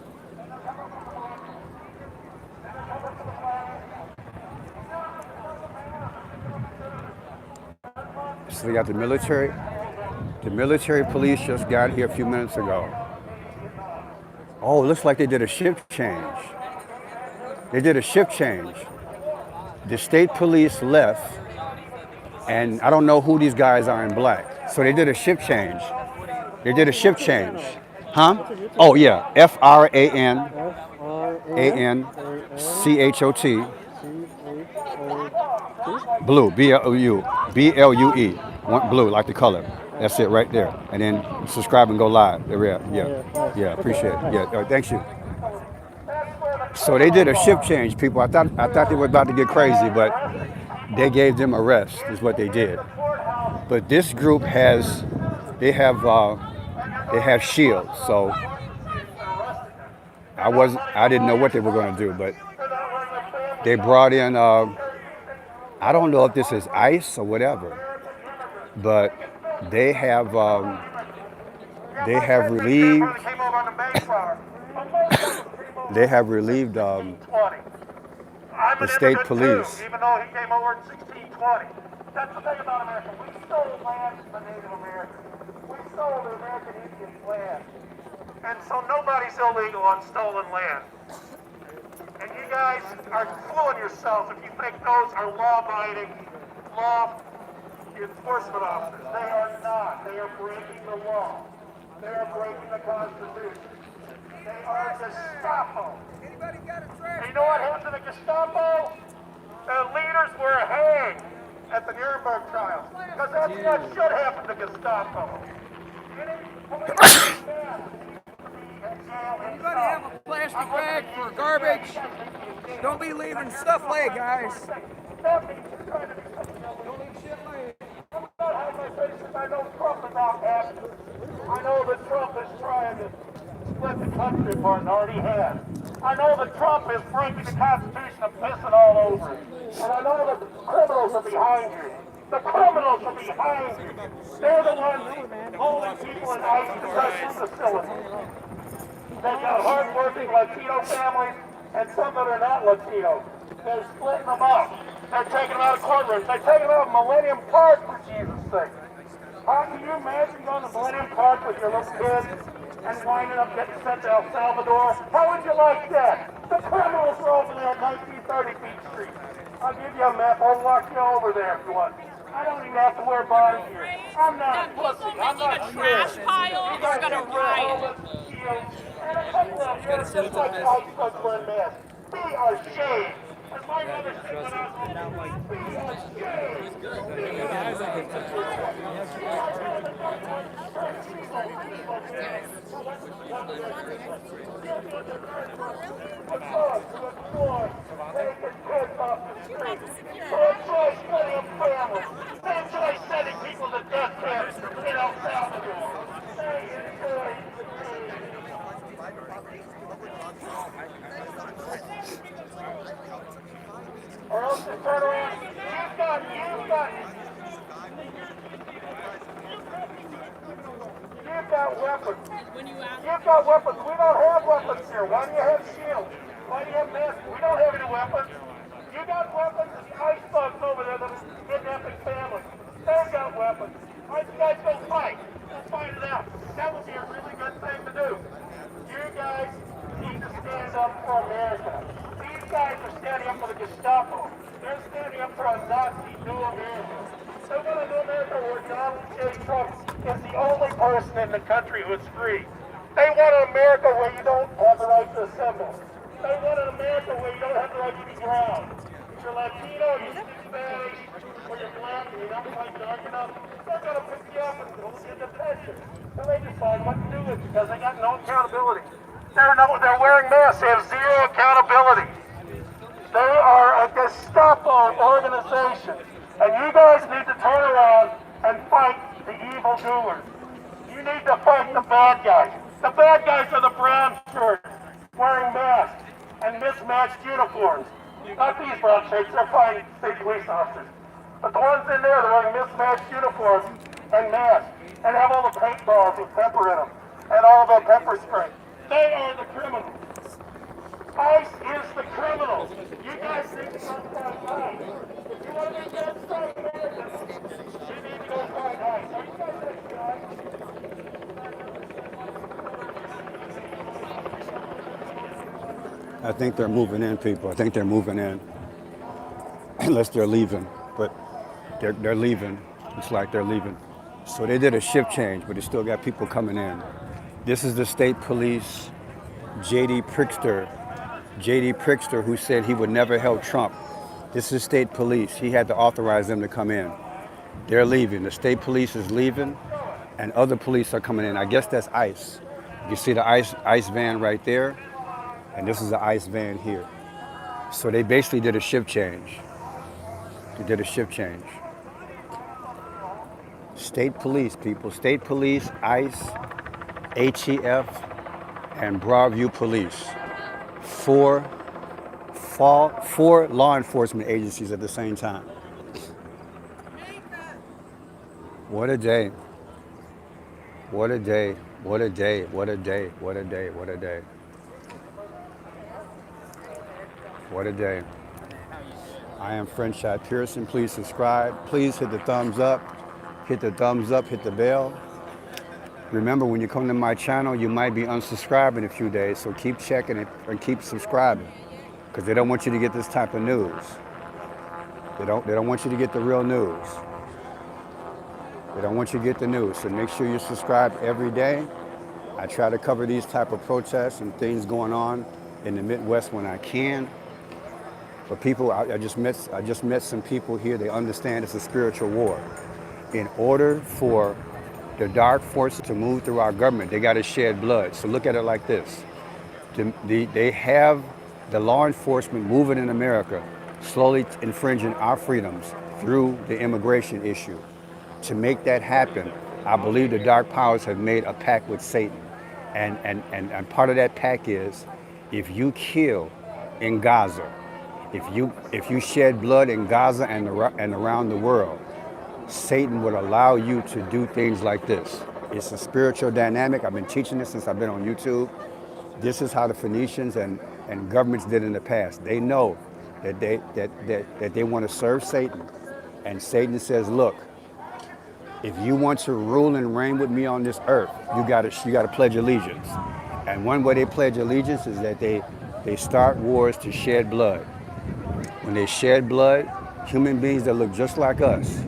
So they got the military. The military police just got here a few minutes ago. Oh, it looks like they did a shift change. They did a shift change. The state police left, and I don't know who these guys are in black. So they did a shift change. They did a shift change. Huh? Oh, yeah. FRANCHOT. Blue. BLUE. Blue, like the color. That's it right there. And then subscribe and go live. Yeah, appreciate it. Yeah, thank you. So they did a shift change, people. I thought they were about to get crazy, but they gave them a rest, is what they did. But this group has they have shields. So I didn't know what they were going to do, but they brought in. I don't know if this is ICE or whatever, but they have relieved. They have relieved the state police. Even though he came over in 1620. That's the thing about America. We stole land from the Native Americans. We stole the American Indians' land. And so nobody's illegal on stolen land. And you guys are fooling yourselves if you think those are law-abiding, law enforcement officers. They are not. They are breaking the law. They are breaking the Constitution. They are Gestapo. Anybody got a trash? And you know what happened to the Gestapo? The leaders were hanged at the Nuremberg trials. Because that's what should happen to Gestapo. Anybody have a plastic bag for garbage? Don't be leaving stuff laid, guys. Don't leave shit laid. I know Trump is out happy. I know that Trump is trying to split the country apart and already has. I know that Trump is breaking the Constitution and pissing all over it. And I know that the criminals are behind you. The criminals are behind you. They're the ones holding people in ICE detention facilities. They've got hard-working Latino families and some that are not Latino. They're splitting them up. They're taking them out of courtrooms. They're taking them out of Millennium Park, for Jesus' sake. How can you imagine going to Millennium Park with your little kids and winding up getting sent to El Salvador? How would you like that? The criminals are over there at 1930 Beach Street. I'll give you a map. I'll walk you over there if you want. I don't even have to wear body gear. I'm not a pussy. I'm not a trash pile. We're going to riot. And a couple of them just like outside wearing masks. Be ashamed. As my mother said when I was little, be ashamed. Sending people to death camps in El Salvador. Or else to turn around. You've got weapons. You've got weapons. We don't have weapons here. Why do you have shields? Why do you have masks? We don't have any weapons. You got weapons. ICE thugs over there that are kidnapping families. They've got weapons. Why don't you guys go fight? Go fight it out. That would be a really good thing to do. You guys need to stand up for America. These guys are standing up for the Gestapo. They're standing up for a Nazi new America. They want a new America where Donald J. Trump is the only person in the country who is free. They want an America where you don't have the right to assemble. They want an America where you don't have the right to be drowned. If you're Latino, you speak Spanish, or you're black and you're not quite dark enough, they're going to pick you up and hold you in detention. And they decide what to do with you because they got no accountability. They're wearing masks. They have zero accountability. They are a Gestapo organization. And you guys need to turn around and fight the evil doers. You need to fight the bad guys. The bad guys are the brown shirts, wearing masks and mismatched uniforms. Not these brown shirts, they're fighting state police officers. But the ones in there, they're wearing mismatched uniforms and masks, and have all the paintballs with pepper in them, and all the pepper spray. They are the criminals. ICE is the criminals. You guys need to go fight ICE. If you want to get fight Americans, you need to go fight ICE. Are you guys taking ICE? I think they're moving in, people. I think they're moving in. Unless they're leaving. But they're leaving. It's like they're leaving. So they did a shift change, but they still got people coming in. This is the state police, J.D. Prickster, who said he would never help Trump. This is state police. He had to authorize them to come in. They're leaving. The state police is leaving, and other police are coming in. I guess that's ICE. You see the ICE van right there, and this is the ICE van here. So they basically did a shift change. They did a shift change. State police, people. State police, ICE, HEF, and Broadview police. Four law enforcement agencies at the same time. What a day. What a day. What a day. What a day. What a day. What a day. What a day. I am Franchot Pearson. Please subscribe. Please hit the thumbs up. Hit the thumbs up. Hit the bell. Remember, when you come to my channel, you might be unsubscribed in a few days, so keep checking it and keep subscribing, because they don't want you to get this type of news. They don't want you to get the real news. They don't want you to get the news, so make sure you subscribe every day. I try to cover these type of protests and things going on in the Midwest when I can. But people, I just met some people here. They understand it's a spiritual war. In order for the dark forces to move through our government, they got to shed blood. So look at it like this. They have the law enforcement moving in America, slowly infringing our freedoms through the immigration issue. To make that happen, I believe the dark powers have made a pact with Satan. And part of that pact is, if you kill in Gaza, if you shed blood in Gaza and around the world, Satan would allow you to do things like this. It's a spiritual dynamic. I've been teaching this since I've been on YouTube. This is how the Phoenicians and governments did in the past. They know that they want to serve Satan. And Satan says, look, if you want to rule and reign with me on this earth, you got to pledge allegiance. And one way they pledge allegiance is that they start wars to shed blood. When they shed blood, human beings that look just like us,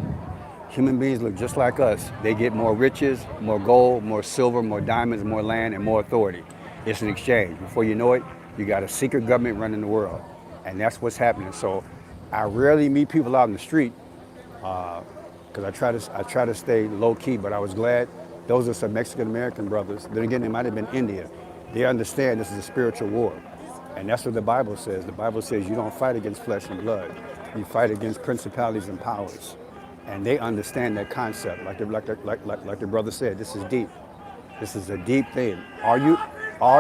they get more riches, more gold, more silver, more diamonds, more land, and more authority. It's an exchange. Before you know it, you got a secret government running the world. And that's what's happening. So I rarely meet people out in the street because I try to stay low key, but I was glad those are some Mexican-American brothers. Then again, they might have been India. They understand this is a spiritual war. And that's what the Bible says. The Bible says you don't fight against flesh and blood. You fight against principalities and powers. And they understand that concept. Like the brother said, this is deep. This is a deep thing. All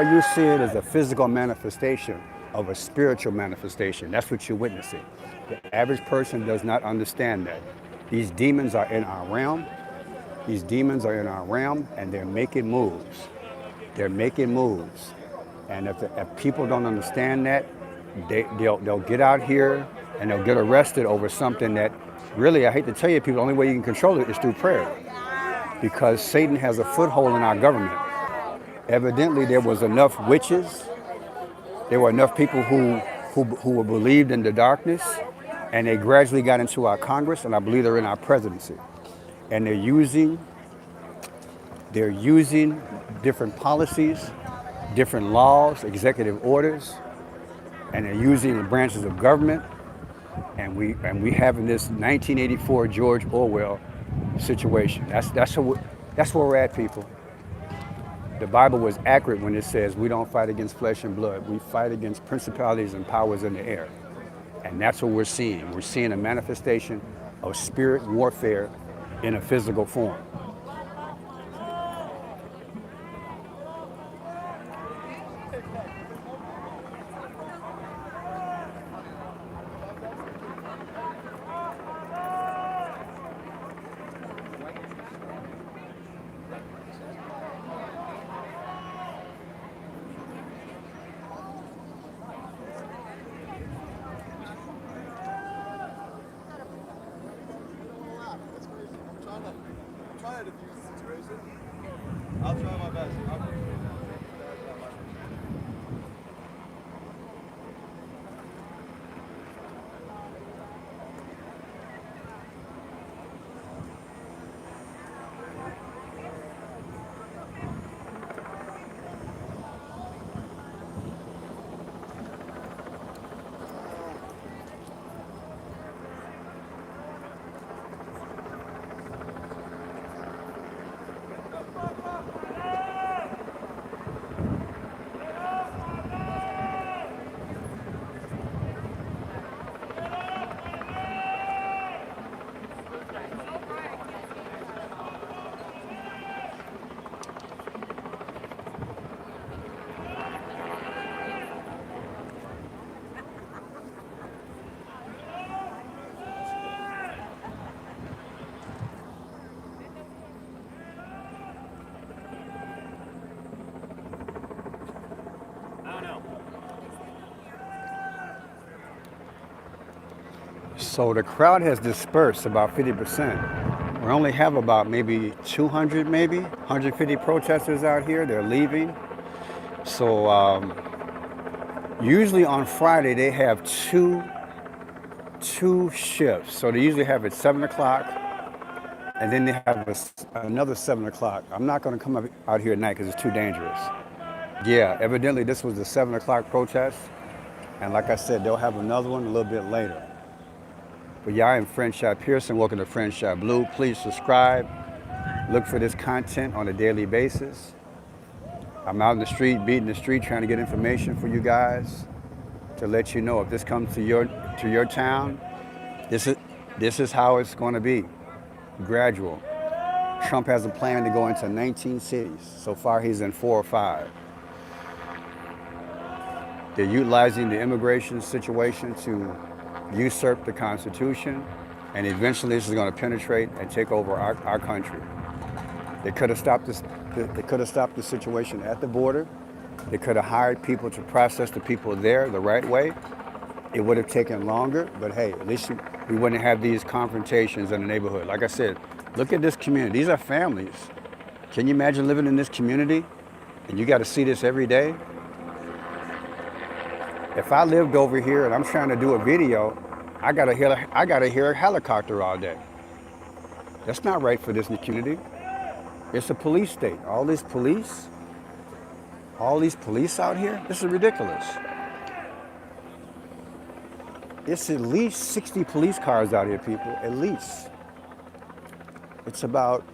you seeing is a physical manifestation of a spiritual manifestation. That's what you're witnessing. The average person does not understand that. These demons are in our realm. These demons are in our realm, and they're making moves. They're making moves. And if people don't understand that, they'll get out here and they'll get arrested over something that really, I hate to tell you, people, the only way you can control it is through prayer. Because Satan has a foothold in our government. Evidently, there was enough witches. There were enough people who were believed in the darkness, and they gradually got into our Congress, and I believe they're in our presidency. And they're using different policies, different laws, executive orders, and they're using the branches of government. And we having this 1984 George Orwell situation. That's where we're at, people. The Bible was accurate when it says we don't fight against flesh and blood. We fight against principalities and powers in the air. And that's what we're seeing. We're seeing a manifestation of spirit warfare in a physical form. I'm trying So the crowd has dispersed about 50%. We only have about maybe 200, maybe 150 protesters out here. They're leaving. So usually on Friday they have two shifts. So they usually have it 7 o'clock, and then they have another 7 o'clock. I'm not going to come out here at night because it's too dangerous. Yeah, evidently this was the 7 o'clock protest, and like I said, they'll have another one a little bit later. But yeah, I am Franchot Pearson. Welcome to Franchot Blue. Please subscribe. Look for this content on a daily basis. I'm out in the street, beating the street, trying to get information for you guys to let you know if this comes to your town, this is how it's going to be. Gradual. Trump has a plan to go into 19 cities. So far, he's in 4 or 5. They're utilizing the immigration situation to usurp the Constitution, and eventually this is going to penetrate and take over our country. They could have stopped this. They could have stopped the situation at the border. They could have hired people to process the people there the right way. It would have taken longer, but hey, at least we wouldn't have these confrontations in the neighborhood. Like I said, look at this community. These are families. Can you imagine living in this community and you got to see this every day? If I lived over here and I'm trying to do a video, I gotta hear a helicopter all day. That's not right for this community. It's a police state. All these police out here, this is ridiculous. It's at least 60 police cars out here, people, at least. It's about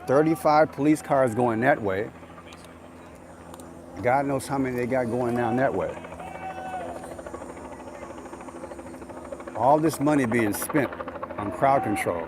35 police cars going that way. God knows how many they got going down that way. All this money being spent on crowd control.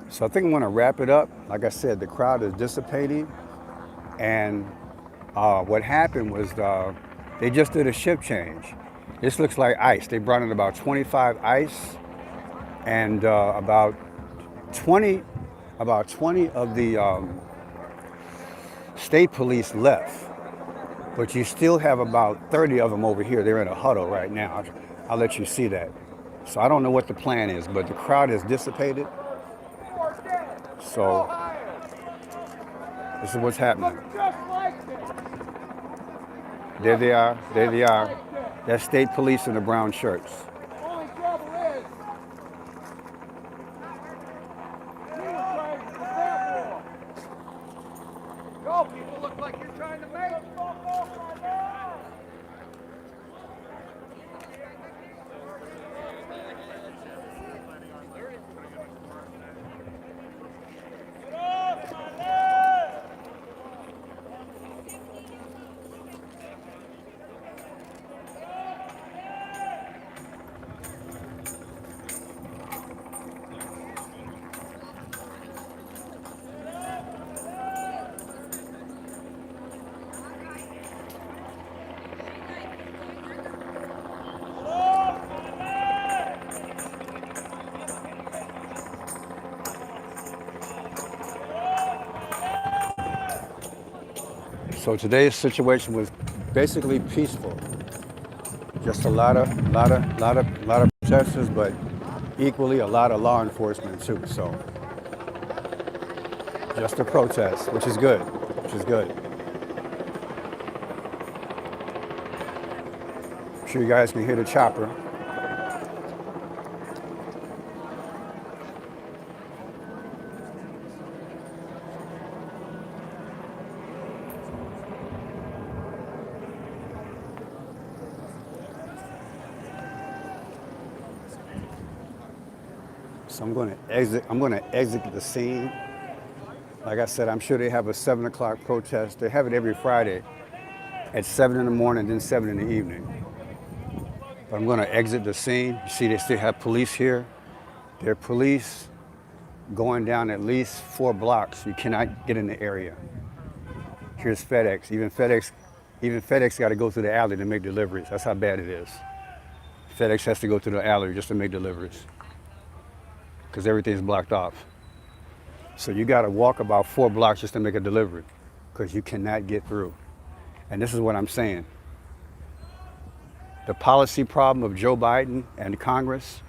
So I think I want to wrap it up. Like I said, the crowd is dissipating, and what happened was they just did a shift change. This looks like ICE. They brought in about 25 ICE, and about 20 of the state police left. But you still have about 30 of them over here. They're in a huddle right now. I'll let you see that. So I don't know what the plan is, but the crowd is dissipated. So this is what's happening. There they are. There they are. That's state police in the brown shirts. Only trouble is, go, people look like you're trying to make it. So today's situation was basically peaceful. Just a lot of protesters, but equally a lot of law enforcement too. So just a protest, which is good, I'm sure you guys can hear the chopper. So I'm going to exit the scene. Like I said, I'm sure they have a 7 o'clock protest. They have it every Friday at 7 in the morning, then 7 in the evening. But I'm going to exit the scene. You see, they still have police here. There are police going down at least 4 blocks. You cannot get in the area. Here's FedEx. Even FedEx got to go through the alley to make deliveries. That's how bad it is. FedEx has to go through the alley just to make deliveries because everything's blocked off. So you got to walk about 4 blocks just to make a delivery because you cannot get through. And this is what I'm saying. The policy problem of Joe Biden and Congress,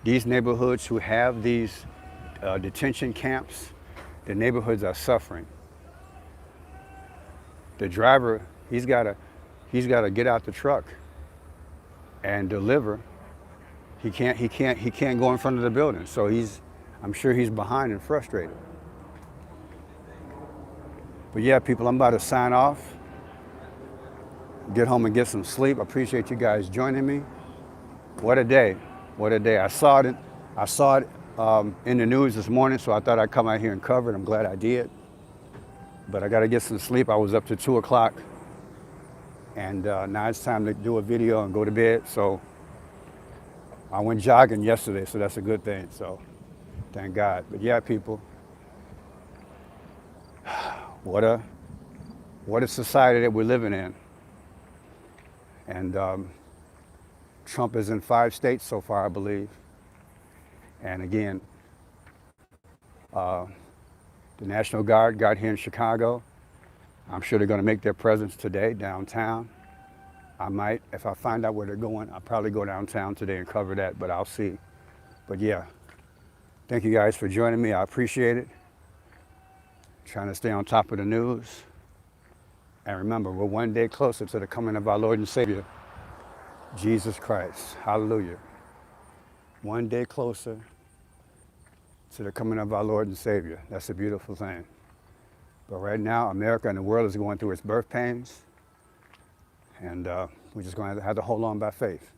these neighborhoods who have these detention camps, the neighborhoods are suffering. The driver, he's got to get out the truck and deliver. He can't go in front of the building. So I'm sure he's behind and frustrated. But yeah, people, I'm about to sign off. Get home and get some sleep. I appreciate you guys joining me. What a day. What a day. I saw it in the news this morning, so I thought I'd come out here and cover it. I'm glad I did. But I got to get some sleep. I was up to 2 o'clock. And now it's time to do a video and go to bed. So I went jogging yesterday, so that's a good thing. So thank God. But yeah, people, what a society that we're living in. And Trump is in 5 states so far, I believe. And again, the National Guard got here in Chicago. I'm sure they're going to make their presence today downtown. I might, if I find out where they're going, I'll probably go downtown today and cover that, but I'll see. But yeah, thank you guys for joining me. I appreciate it. Trying to stay on top of the news. And remember, we're one day closer to the coming of our Lord and Savior, Jesus Christ. Hallelujah. One day closer to the coming of our Lord and Savior. That's a beautiful thing. But right now, America and the world is going through its birth pains. And we're just going to have to hold on by faith.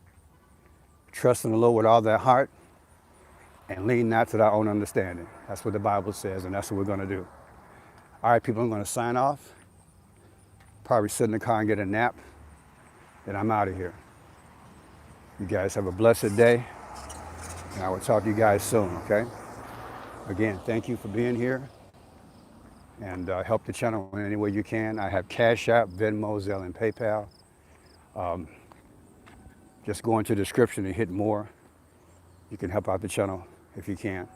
Trust in the Lord with all their heart and lean not to their own understanding. That's what the Bible says, and that's what we're going to do. All right, people, I'm going to sign off. Probably sit in the car and get a nap. Then I'm out of here. You guys have a blessed day. And I will talk to you guys soon, okay? Again, thank you for being here. And help the channel in any way you can. I have Cash App, Venmo, Zelle, and PayPal. Just go into the description and hit more. You can help out the channel if you can.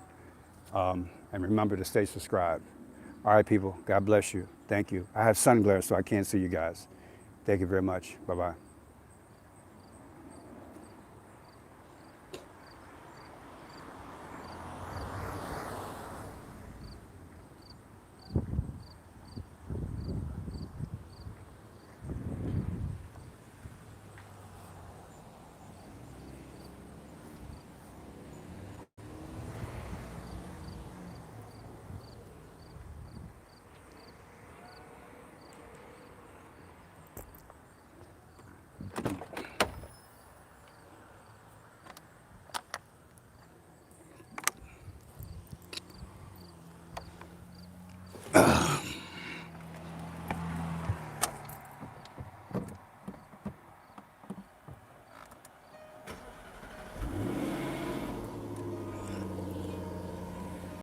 And remember to stay subscribed. All right, people, God bless you. Thank you. I have sunglasses, so I can't see you guys. Thank you very much. Bye-bye.